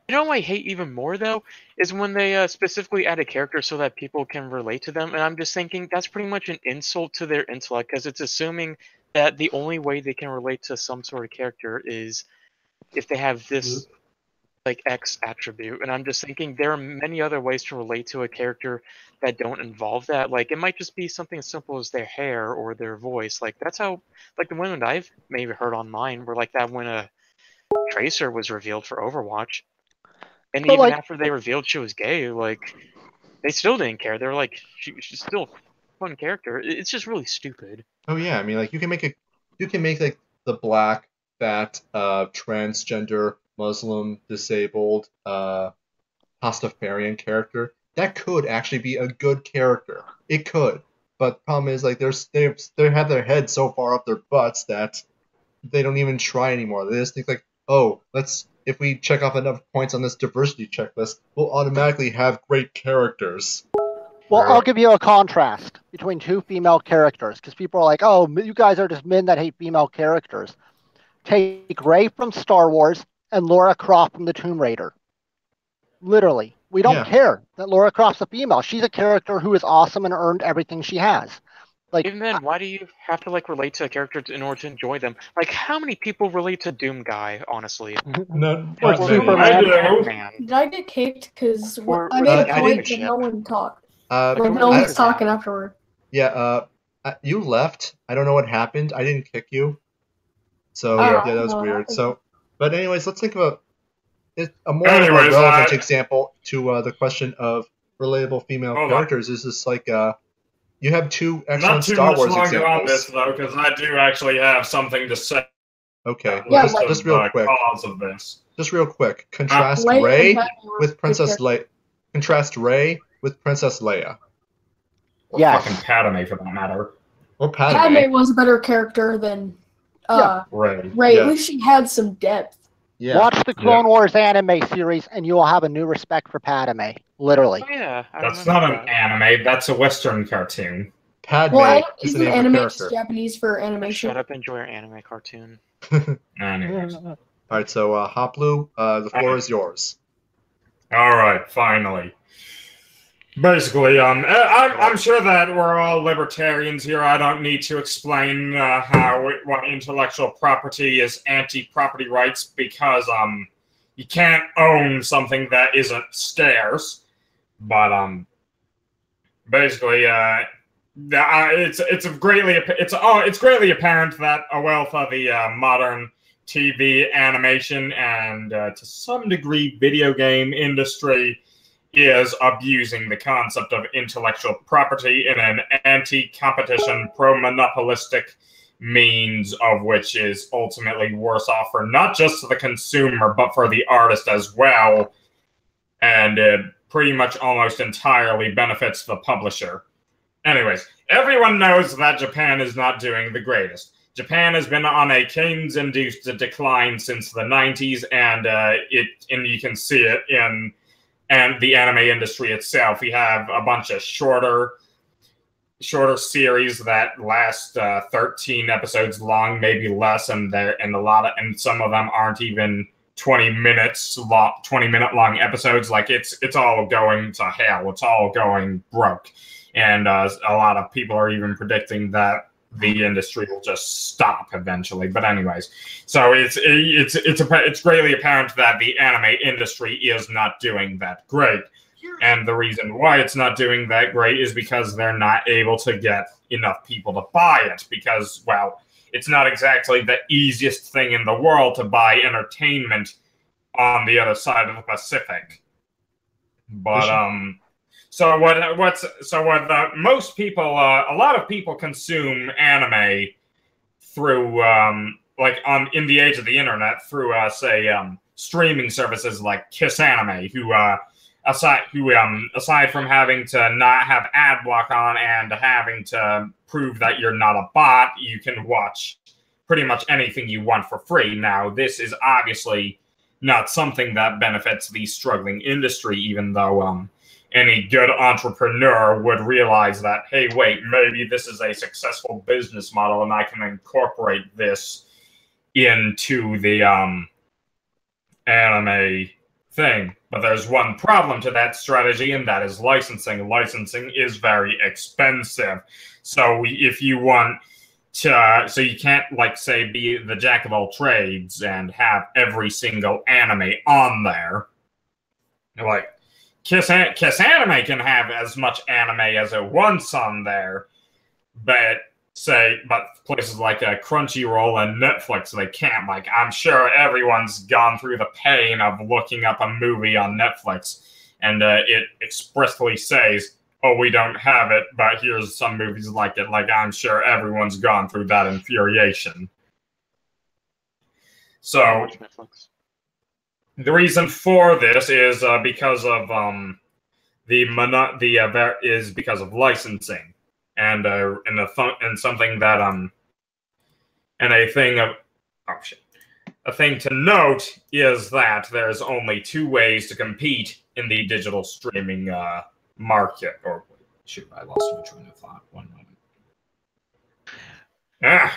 You know what I hate even more, though, is when they specifically add a character so that people can relate to them, and I'm just thinking that's pretty much an insult to their intellect, because it's assuming that the only way they can relate to some sort of character is if they have this, like, X attribute, and I'm just thinking there are many other ways to relate to a character that don't involve that. Like, it might just be something as simple as their hair or their voice. Like, that's how, like, the women that I've maybe heard online were like that when a Tracer was revealed for Overwatch. And But, even like, after they revealed she was gay, like, they still didn't care. They were like, she's still a fun character. It's just really stupid. Oh yeah, I mean, like you can make like the black, fat, transgender, Muslim, disabled, Pastafarian character. That could actually be a good character. It could, but the problem is like they have their head so far up their butts that they don't even try anymore. They just think like, oh, if we check off enough points on this diversity checklist, we'll automatically have great characters. Well, I'll give you a contrast between two female characters because people are like, oh, you guys are just men that hate female characters. Take Rey from Star Wars and Laura Croft from the Tomb Raider. Literally. We don't care that Laura Croft's a female. She's a character who is awesome and earned everything she has. Like, even then, why do you have to like relate to a character in order to enjoy them? Like, how many people relate to Doom Guy, honestly? Or Superman. Did I get kicked? Because Or- I made a I point didn't- that no one talked. Like, No one was talking afterward. Yeah, you left. I don't know what happened. I didn't kick you. So, Oh, yeah, that was no, weird. that So, but anyways, let's think about a more Anyways, relevant example to the question of relatable female Hold on. characters is just like, you have two Not excellent too Star much Wars longer on examples. this, though, because I do actually have something to say. Okay, Yeah, just, like- just real quick. Cause of this. Just real quick. Contrast Leia Rey and Padme were with Princess good Leia. Contrast Rey with Princess Leia. Or Yes. fucking Padme, for that matter. Or Padme. Padme was a better character than Ray. At least she had some depth. Yeah. Watch the Clone Wars anime series, and you will have a new respect for Padme. Literally. Oh, yeah, that's not an anime. That's a Western cartoon. Padme is the isn't name anime of the just character. Japanese for animation? Shut up, enjoy your anime cartoon. Anyways. All right, so Hoplu, the floor is yours. All right, finally. Basically, I'm sure that we're all libertarians here. I don't need to explain what intellectual property is anti-property rights because you can't own something that isn't scarce. But basically, it's greatly apparent that a wealth of the modern TV, animation, and to some degree video game industry is abusing the concept of intellectual property in an anti-competition, pro-monopolistic means of which is ultimately worse off for not just the consumer, but for the artist as well. And it pretty much almost entirely benefits the publisher. Anyways, everyone knows that Japan is not doing the greatest. Japan has been on a Keynes-induced decline since the 90s, and you can see it in the anime industry itself. We have a bunch of shorter series that last 13 episodes long, maybe less, and some of them aren't even 20-minute long episodes. Like it's all going to hell. It's all going broke, and a lot of people are even predicting that the industry will just stop eventually. But anyways, so it's greatly apparent that the anime industry is not doing that great. And the reason why it's not doing that great is because they're not able to get enough people to buy it. Because, well, it's not exactly the easiest thing in the world to buy entertainment on the other side of the Pacific. But a lot of people consume anime through in the age of the internet through streaming services like Kiss Anime, who aside from having to not have ad block on and having to prove that you're not a bot, you can watch pretty much anything you want for free. Now, this is obviously not something that benefits the struggling industry, even though any good entrepreneur would realize that, hey, wait, maybe this is a successful business model and I can incorporate this into the anime thing. But there's one problem to that strategy, and that is licensing. Licensing is very expensive. So if you want to, so you can't, like, say, be the jack of all trades and have every single anime on there. Like, Kiss Anime can have as much anime as it wants on there, but places like Crunchyroll and Netflix, they can't. Like, I'm sure everyone's gone through the pain of looking up a movie on Netflix, and it expressly says, oh, we don't have it, but here's some movies like it. Like, I'm sure everyone's gone through that infuriation. So the reason for this is because of because of licensing, and something that a thing to note is that there's only two ways to compete in the digital streaming market. Or shoot, I lost my train of thought. 1 moment.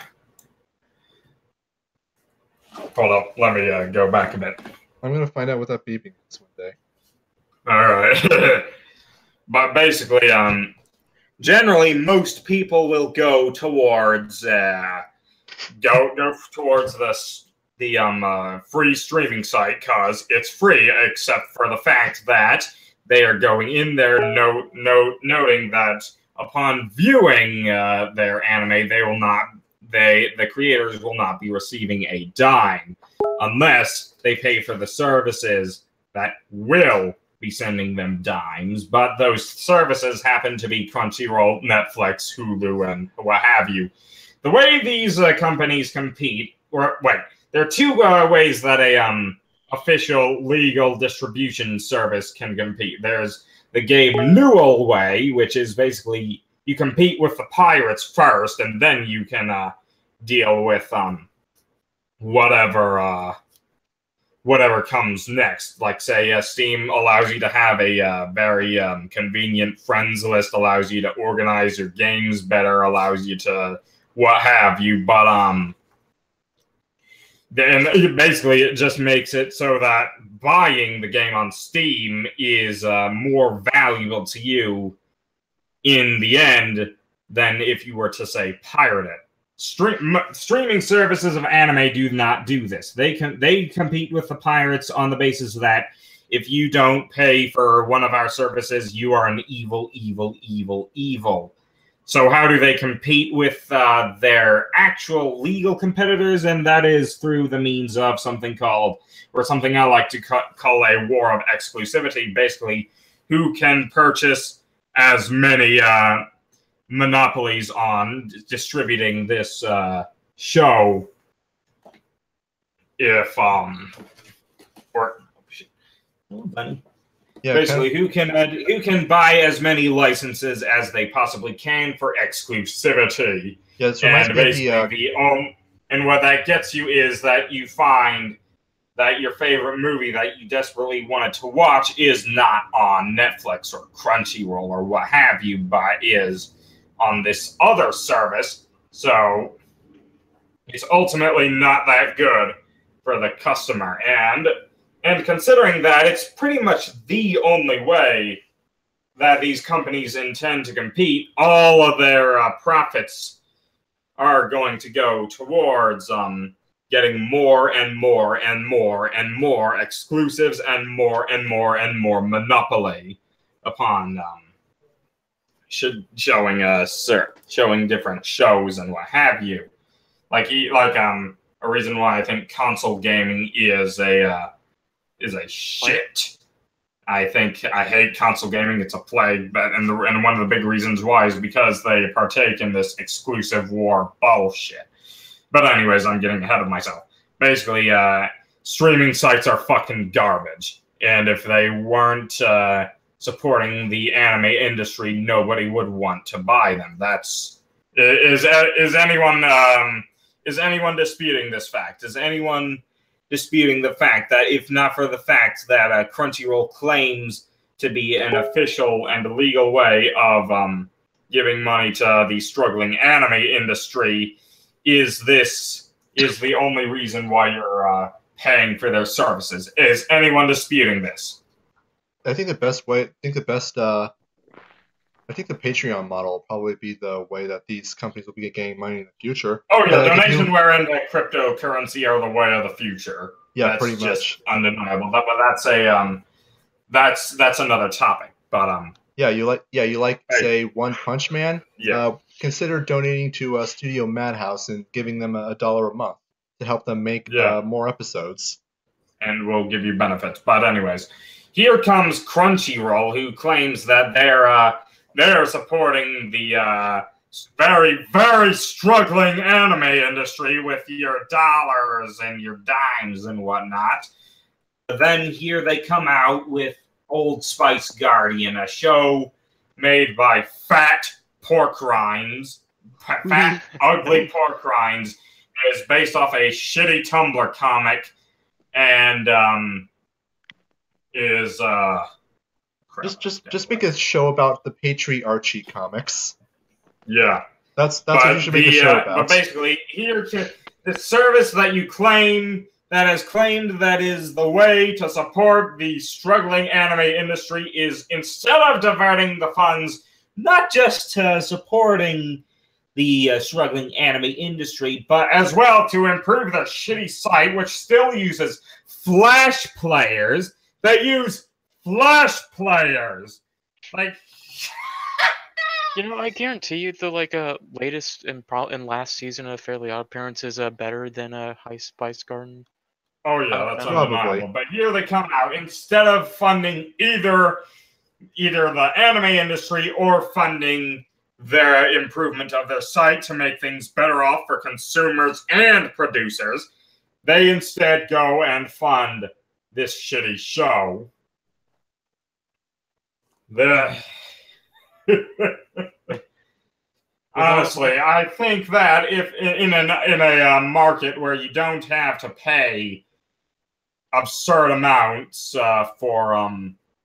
Hold up, let me go back a bit. I'm going to find out what that beeping is one day. All right. But basically, generally, most people will go towards the free streaming site because it's free, except for the fact that they are going in there noting that upon viewing their anime, the creators will not be receiving a dime unless they pay for the services that will be sending them dimes. But those services happen to be Crunchyroll, Netflix, Hulu, and what have you. The way these companies compete, there are two ways that a official legal distribution service can compete. There's the Gabe Newell way, which is basically you compete with the pirates first, and then you can deal with whatever comes next. Like, say, Steam allows you to have a very convenient friends list, allows you to organize your games better, allows you to what have you. But then basically it just makes it so that buying the game on Steam is more valuable to you in the end than if you were to, say, pirate it. Streaming services of anime do not do this. They compete with the pirates on the basis that if you don't pay for one of our services, you are an evil, evil, evil, evil. So how do they compete with their actual legal competitors? And that is through the means of something called, or something I like to call a war of exclusivity. Basically, who can purchase as many monopolies on distributing this show if basically who can buy as many licenses as they possibly can for exclusivity. Yeah, and basically and what that gets you is that you find that your favorite movie that you desperately wanted to watch is not on Netflix or Crunchyroll or what have you, but is on this other service, so it's ultimately not that good for the customer. And considering that it's pretty much the only way that these companies intend to compete, all of their profits are going to go towards getting more and more and more and more exclusives and more and more and more monopoly upon showing different shows and what have you. A reason why I think console gaming is a shit. I hate console gaming. It's a plague, and one of the big reasons why is because they partake in this exclusive war bullshit. But anyways, I'm getting ahead of myself. Basically, streaming sites are fucking garbage, and if they weren't supporting the anime industry, nobody would want to buy them. Is anyone disputing this fact? Is anyone disputing the fact that if not for the fact that Crunchyroll claims to be an official and legal way of giving money to the struggling anime industry, is the only reason why you're paying for their services? Is anyone disputing this? I think the Patreon model will probably be the way that these companies will be getting money in the future. Oh yeah, donationware and cryptocurrency are the way of the future. Yeah, that's pretty much just undeniable. But that's another topic. But you like say One Punch Man. Yeah. Consider donating to Studio Madhouse and giving them $1 a month to help them make more episodes. And we'll give you benefits. But anyways. Here comes Crunchyroll, who claims that they're supporting the very, very struggling anime industry with your dollars and your dimes and whatnot. But then here they come out with Old Spice Guardian, a show made by fat pork rinds, fat, ugly pork rinds. It is based off a shitty Tumblr comic, and just make a show about the patriarchy comics. Yeah, that's what you should make a show about. But basically, the service that you claim that has claimed that is the way to support the struggling anime industry is, instead of diverting the funds not just to supporting the struggling anime industry, but as well to improve the shitty site, which still uses Flash players. They use Flash players. Like, I guarantee you the latest and last season of Fairly Odd Parents is better than High Spice Garden. Oh yeah, that's undeniable. But here they come out, instead of funding either the anime industry or funding their improvement of their site to make things better off for consumers and producers, they instead go and fund this shitty show. Honestly, I think that if in a market where you don't have to pay absurd amounts for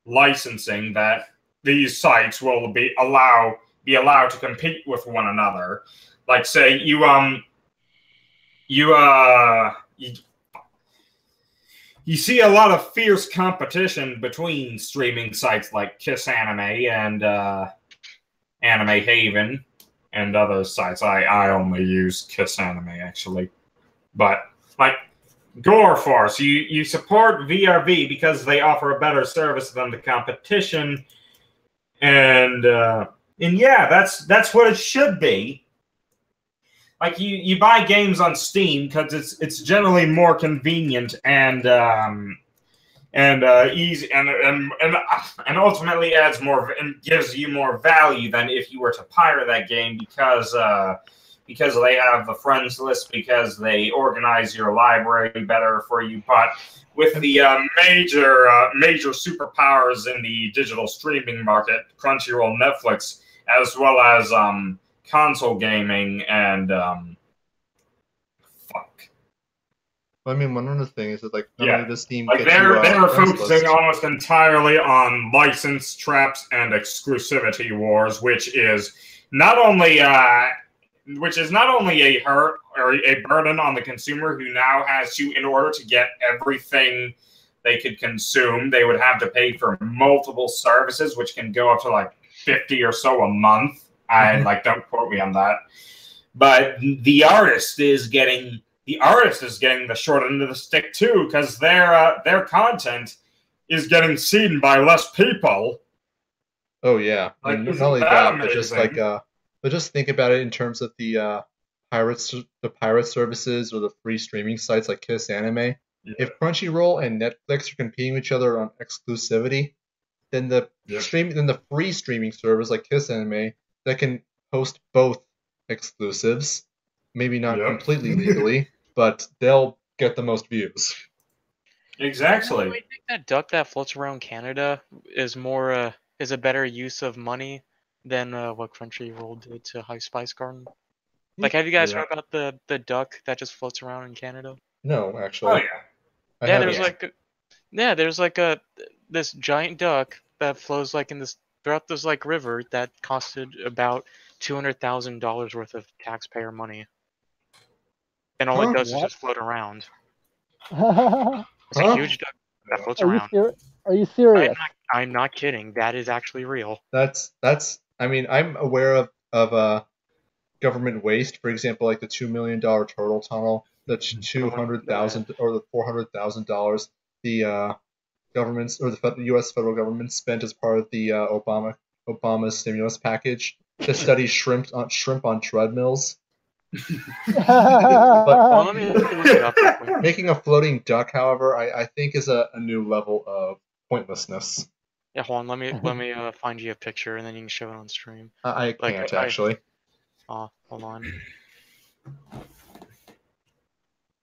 licensing, that these sites will be allowed to compete with one another. Like, say you see a lot of fierce competition between streaming sites like Kiss Anime and Anime Haven and other sites. I only use Kiss Anime, actually. But, like, Gore Force, you support VRV because they offer a better service than the competition. And yeah, that's what it should be. Like, you buy games on Steam because it's generally more convenient and easy and ultimately adds more and gives you more value than if you were to pirate that game because they have the friends list, because they organize your library better for you. But with the major superpowers in the digital streaming market, Crunchyroll, Netflix, as well as console gaming and I mean, one other thing is that, like, not only does Steam like get they're focusing almost entirely on license traps and exclusivity wars, which is not only a hurt or a burden on the consumer, who now has to, in order to get everything they could consume, they would have to pay for multiple services, which can go up to like $50 or so a month. Don't quote me on that. But the artist is getting the short end of the stick too, because their content is getting seen by less people. Oh yeah, like, not only that, but just think about it in terms of the pirate services or the free streaming sites like Kiss Anime. Yeah. If Crunchyroll and Netflix are competing with each other on exclusivity, then the free streaming service like Kiss Anime that can host both exclusives, maybe not completely legally, but they'll get the most views. Exactly. I think that duck that floats around Canada is a better use of money than what Crunchyroll did to High Spice Garden. Like, have you guys heard about the duck that just floats around in Canada? No, actually. Oh yeah. There's this giant duck that flows like throughout this like river that costed about $200,000 worth of taxpayer money, and all it does is just float around. It's a huge duck that floats around. Are you serious? I'm not kidding. That is actually real. That's. I mean, I'm aware of government waste. For example, like the $2 million turtle tunnel, the $200,000 or the $400,000 the governments or the U.S. federal government spent as part of the Obama stimulus package to study shrimp on treadmills. But let me look it up real quick. Making a floating duck, however, I think is a new level of pointlessness. Yeah, hold on. Let me find you a picture and then you can show it on stream. I can't actually. Oh, hold on.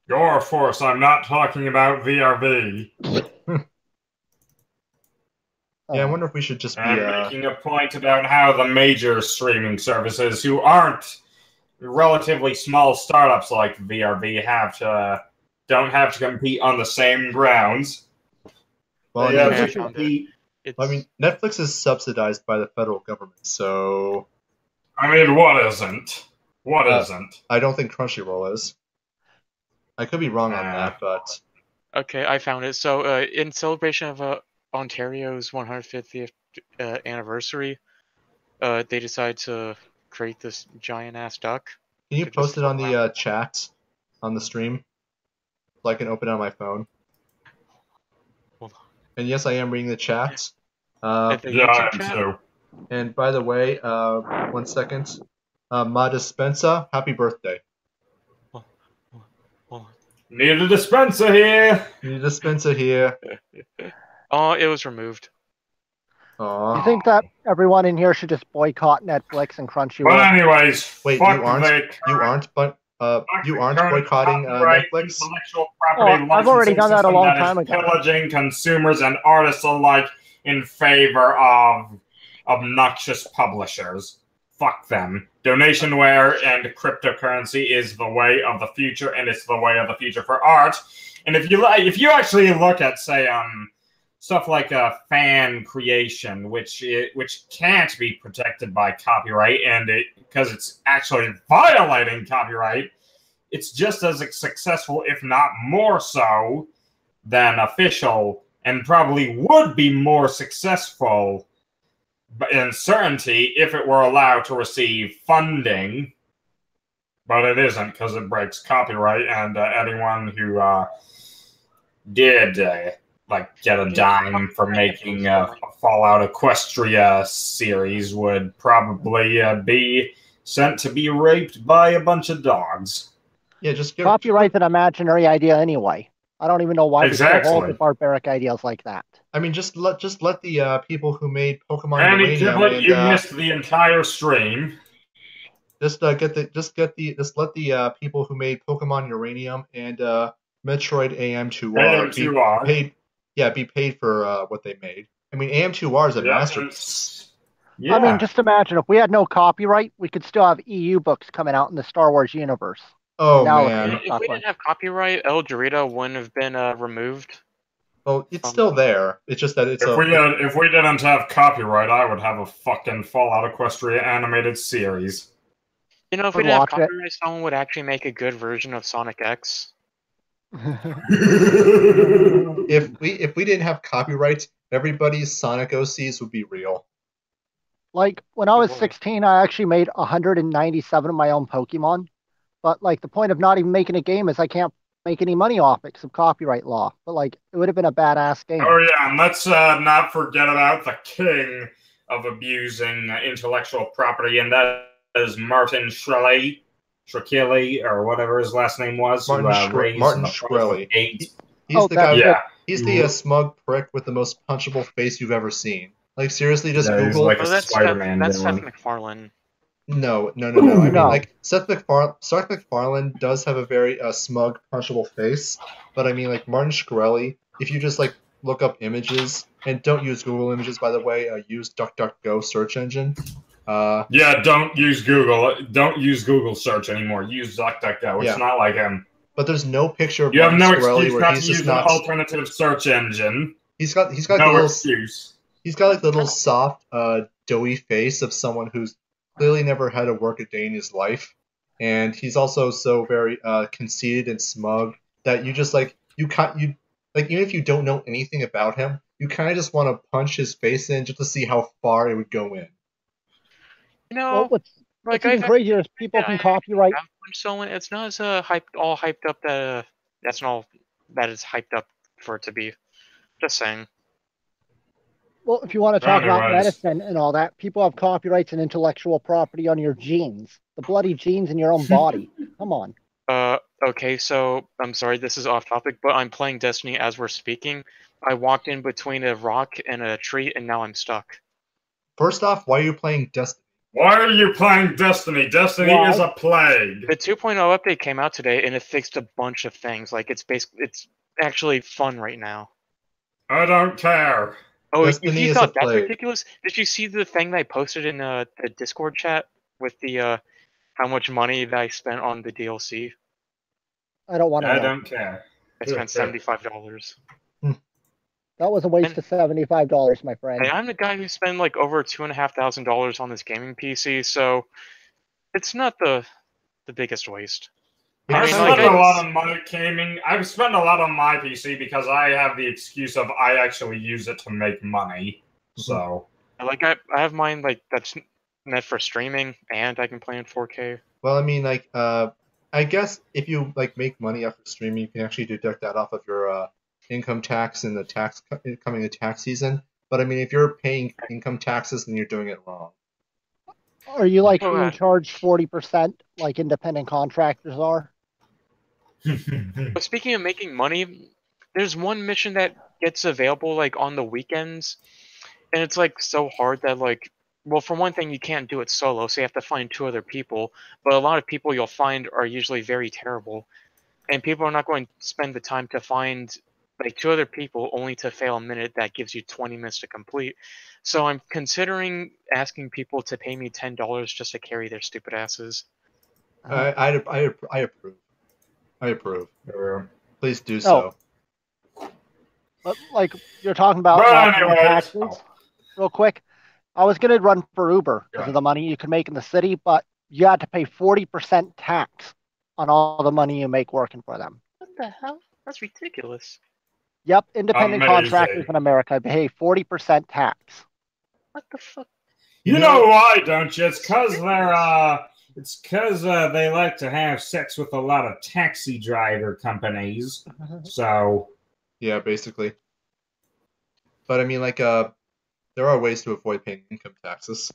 Your Force, I'm not talking about VRV. Yeah, I wonder if we should just be making a point about how the major streaming services, who aren't relatively small startups like VRV, don't have to compete on the same grounds. Well, I mean, Netflix is subsidized by the federal government, so. I mean, what isn't? What isn't? I don't think Crunchyroll is. I could be wrong on that, but. Okay, I found it. So, in celebration of Ontario's 150th anniversary, they decided to create this giant-ass duck. Can you post it on the chat on the stream? So I can open it on my phone. Hold on. And yes, I am reading the chat. I am too. And by the way, 1 second. Ma Dispensa, happy birthday. Hold on. Need a dispenser here. Need a dispenser here. Oh, it was removed. Aww. You think that everyone in here should just boycott Netflix and Crunchyroll? But anyways, wait, you aren't boycotting Netflix? I've already done that a long time ago. Pillaging consumers and artists alike in favor of obnoxious publishers. fuck them. Donationware and cryptocurrency is the way of the future, and it's the way of the future for art. And if you actually look at, say, stuff like fan creation, which can't be protected by copyright, and because it's actually violating copyright, it's just as successful, if not more so, than official, and probably would be more successful in certainty if it were allowed to receive funding. But it isn't, because it breaks copyright, and anyone who did get a dime for making a Fallout Equestria series would probably be sent to be raped by a bunch of dogs. Yeah, just copyright's an imaginary idea anyway. I don't even know why we still hold the barbaric ideas like that. I mean, just let the people who made Pokemon Uranium and you missed the entire stream. Just let the people who made Pokemon Uranium and Metroid AM2R be paid for what they made. I mean, AM2R is a masterpiece. Yeah. I mean, just imagine if we had no copyright, we could still have EU books coming out in the Star Wars universe. Oh man! If we didn't have copyright, El Dorito wouldn't have been removed. Well, it's still there. It's just that it's. If we didn't have copyright, I would have a fucking Fallout Equestria animated series. You know, if we didn't have copyright, someone would actually make a good version of Sonic X. If we didn't have copyrights, everybody's Sonic OCs would be real. Like when I was 16, I actually made 197 of my own Pokemon. But like the point of not even making a game is I can't make any money off it because of copyright law. But like it would have been a badass game. Oh yeah, and let's not forget about the king of abusing intellectual property, and that is Martin Shkreli, or whatever his last name was. Martin Shkreli. He's the guy. Yeah. He's the smug prick with the most punchable face you've ever seen. Like seriously, just Google. Like that's Spider-Man. That's Seth MacFarlane. No. I mean, like Seth MacFarlane does have a very smug, punchable face, but I mean, like Martin Shkreli. If you just like look up images and don't use Google Images, by the way, use DuckDuckGo search engine. Yeah, don't use Google. Don't use Google search anymore. Use DuckDuckGo. It's not like him. But there's no picture of you Martin have no Shkreli excuse where not he's to just use not an alternative search engine. He's got no little excuse. He's got like the little soft, doughy face of someone who's clearly never had to work a day in his life, and he's also so very conceited and smug that you just like even if you don't know anything about him, you kind of just want to punch his face in just to see how far it would go in. You know, what's even crazier is people can copyright. So it's not as hyped up that that's not all that is hyped up for it to be. Just saying. Well, if you want to talk about medicine and all that, people have copyrights and intellectual property on your genes. The bloody genes in your own body. Come on. Okay, so I'm sorry, this is off topic, but I'm playing Destiny as we're speaking. I walked in between a rock and a tree, and now I'm stuck. First off, why are you playing Destiny? Why are you playing Destiny? Destiny is a plague. The 2.0 update came out today, and it fixed a bunch of things. Like, it's actually fun right now. I don't care. Oh, if you thought that's ridiculous, did you see the thing that I posted in the Discord chat with the how much money that I spent on the DLC? I don't want to know. I don't care. I spent $75. That was a waste of $75, my friend. Hey, I'm the guy who spent like over $2,500 on this gaming PC, so it's not the biggest waste. I've spent a lot on my gaming. I've spent a lot on my PC because I have the excuse of I actually use it to make money. So, like, I have mine like that's meant for streaming, and I can play in 4K. Well, I mean, like, I guess if you like make money off of streaming, you can actually deduct that off of your income tax in the coming tax season. But I mean, if you're paying income taxes, then you're doing it wrong. Are you like being charged 40% like independent contractors are? But speaking of making money, there's one mission that gets available like on the weekends, and it's like so hard that like, well, for one thing, you can't do it solo, so you have to find 2 other people. But a lot of people you'll find are usually very terrible, and people are not going to spend the time to find like 2 other people, only to fail a minute that gives you 20 minutes to complete. So I'm considering asking people to pay me $10 just to carry their stupid asses. I approve. I approve. Please do No. so. But like you're talking about But not paying anyways, taxes, real quick. I was gonna run for Uber because of the money you can make in the city, but you had to pay 40% tax on all the money you make working for them. What the hell? That's ridiculous. Yep, independent Amazing. contractors in America pay 40% tax. What the fuck? You know why, don't you? It's because they like to have sex with a lot of taxi driver companies. So Yeah, basically. But I mean, like, there are ways to avoid paying income taxes.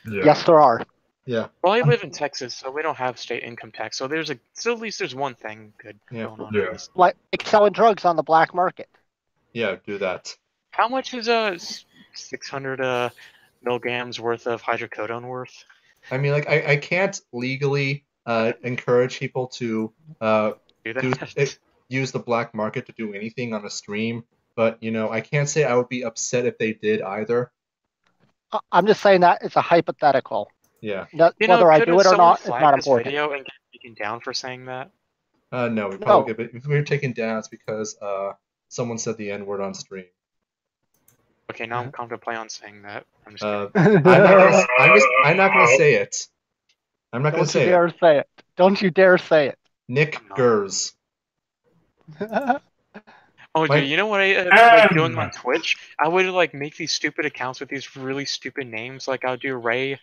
yeah. Yes, there are. Yeah. Well, I live in Texas, so we don't have state income tax. So at least there's one thing good going on. Yeah. Like selling drugs on the black market. Yeah, do that. How much is 600 milligrams worth of hydrocodone worth? I mean, like, I can't legally encourage people to Do that? use the black market to do anything on a stream, but, you know, I can't say I would be upset if they did either. I'm just saying that it's a hypothetical. Yeah. Whether I do it or not, it's not important. Video and get taken down for saying that? No, we probably get, if we were taken down, it's because someone said the N-word on stream. Okay, now I'm contemplating on saying that. I'm just I'm not gonna say it. I'm not gonna say it. Don't you dare say it. Don't you dare say it. Nick Gers. Oh, dude, you know what I like doing on Twitch? I would like make these stupid accounts with these really stupid names. Like I would do Ray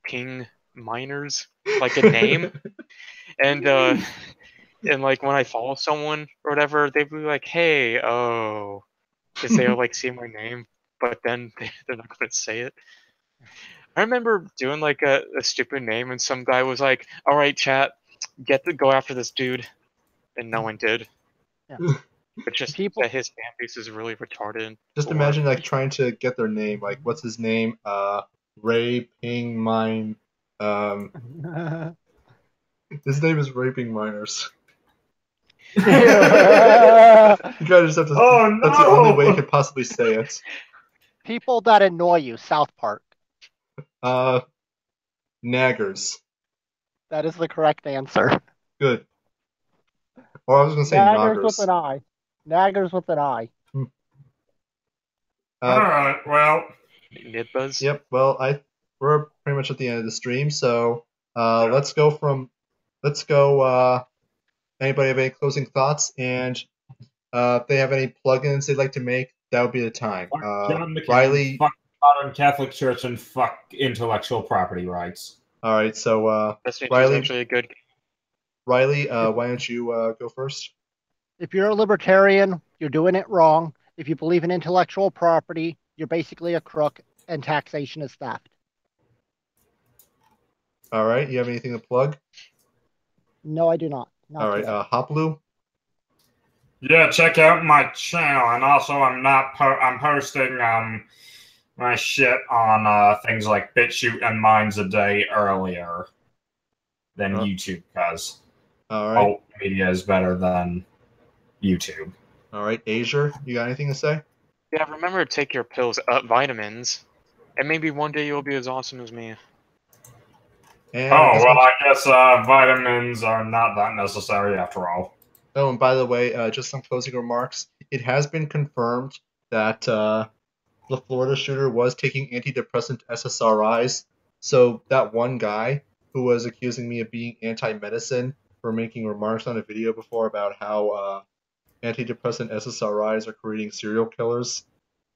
Ping Miners, like a name, and like when I follow someone or whatever, they'd be like, "Hey, oh," because they'll like see my name, but then they're not going to say it. I remember doing like a stupid name, and some guy was like, "All right, chat, go after this dude," and no one did. Yeah. But just that his fan base is really retarded. Just imagine like trying to get their name. Like, what's his name? Ray Ping Mine. His name is Raping Miners. You gotta just have to. Oh, no! That's the only way you could possibly say it. People that annoy you, South Park. Naggers. That is the correct answer. Good. Or I was gonna say Naggers Noggers. with an I. Naggers with an I. Alright, well. Nibas. Yep, well, we're pretty much at the end of the stream, so let's go. Anybody have any closing thoughts? And if they have any plugins they'd like to make, that would be the time. John McCain, Riley. Fuck modern Catholic Church and fuck intellectual property rights. Alright, so Riley, actually a good. Riley, why don't you go first? If you're a libertarian, you're doing it wrong. If you believe in intellectual property, you're basically a crook, and taxation is theft. All right, you have anything to plug? No, I do not. All right, Hoplu. Yeah, check out my channel, and also I'm posting my shit on things like BitChute and Minds a Day earlier than YouTube does. All right. Alt media is better than YouTube. All right, Azure, you got anything to say? Yeah, remember to take your pills, vitamins, and maybe one day you'll be as awesome as me. And I guess vitamins are not that necessary after all. Oh, and by the way, just some closing remarks. It has been confirmed that the Florida shooter was taking antidepressant SSRIs. So that one guy who was accusing me of being anti-medicine for making remarks on a video before about how antidepressant SSRIs are creating serial killers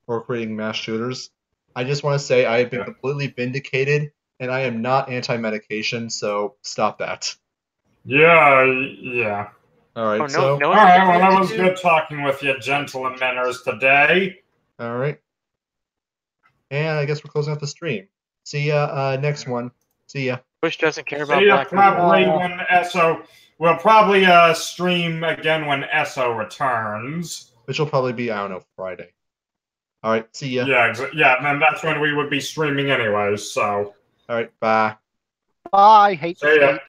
or creating mass shooters. I just want to say I have been completely vindicated, and I am not anti-medication, so stop that. Yeah. All right, all right, well, that was good talking with you, gentlemeners, today. All right. And I guess we're closing out the stream. See ya next one. See ya. Bush doesn't care about black people. When Esso... We'll probably stream again when Esso returns. Which will probably be, I don't know, Friday. All right, see ya. Yeah, and that's when we would be streaming anyways, so. All right, bye. Bye. Hate the state.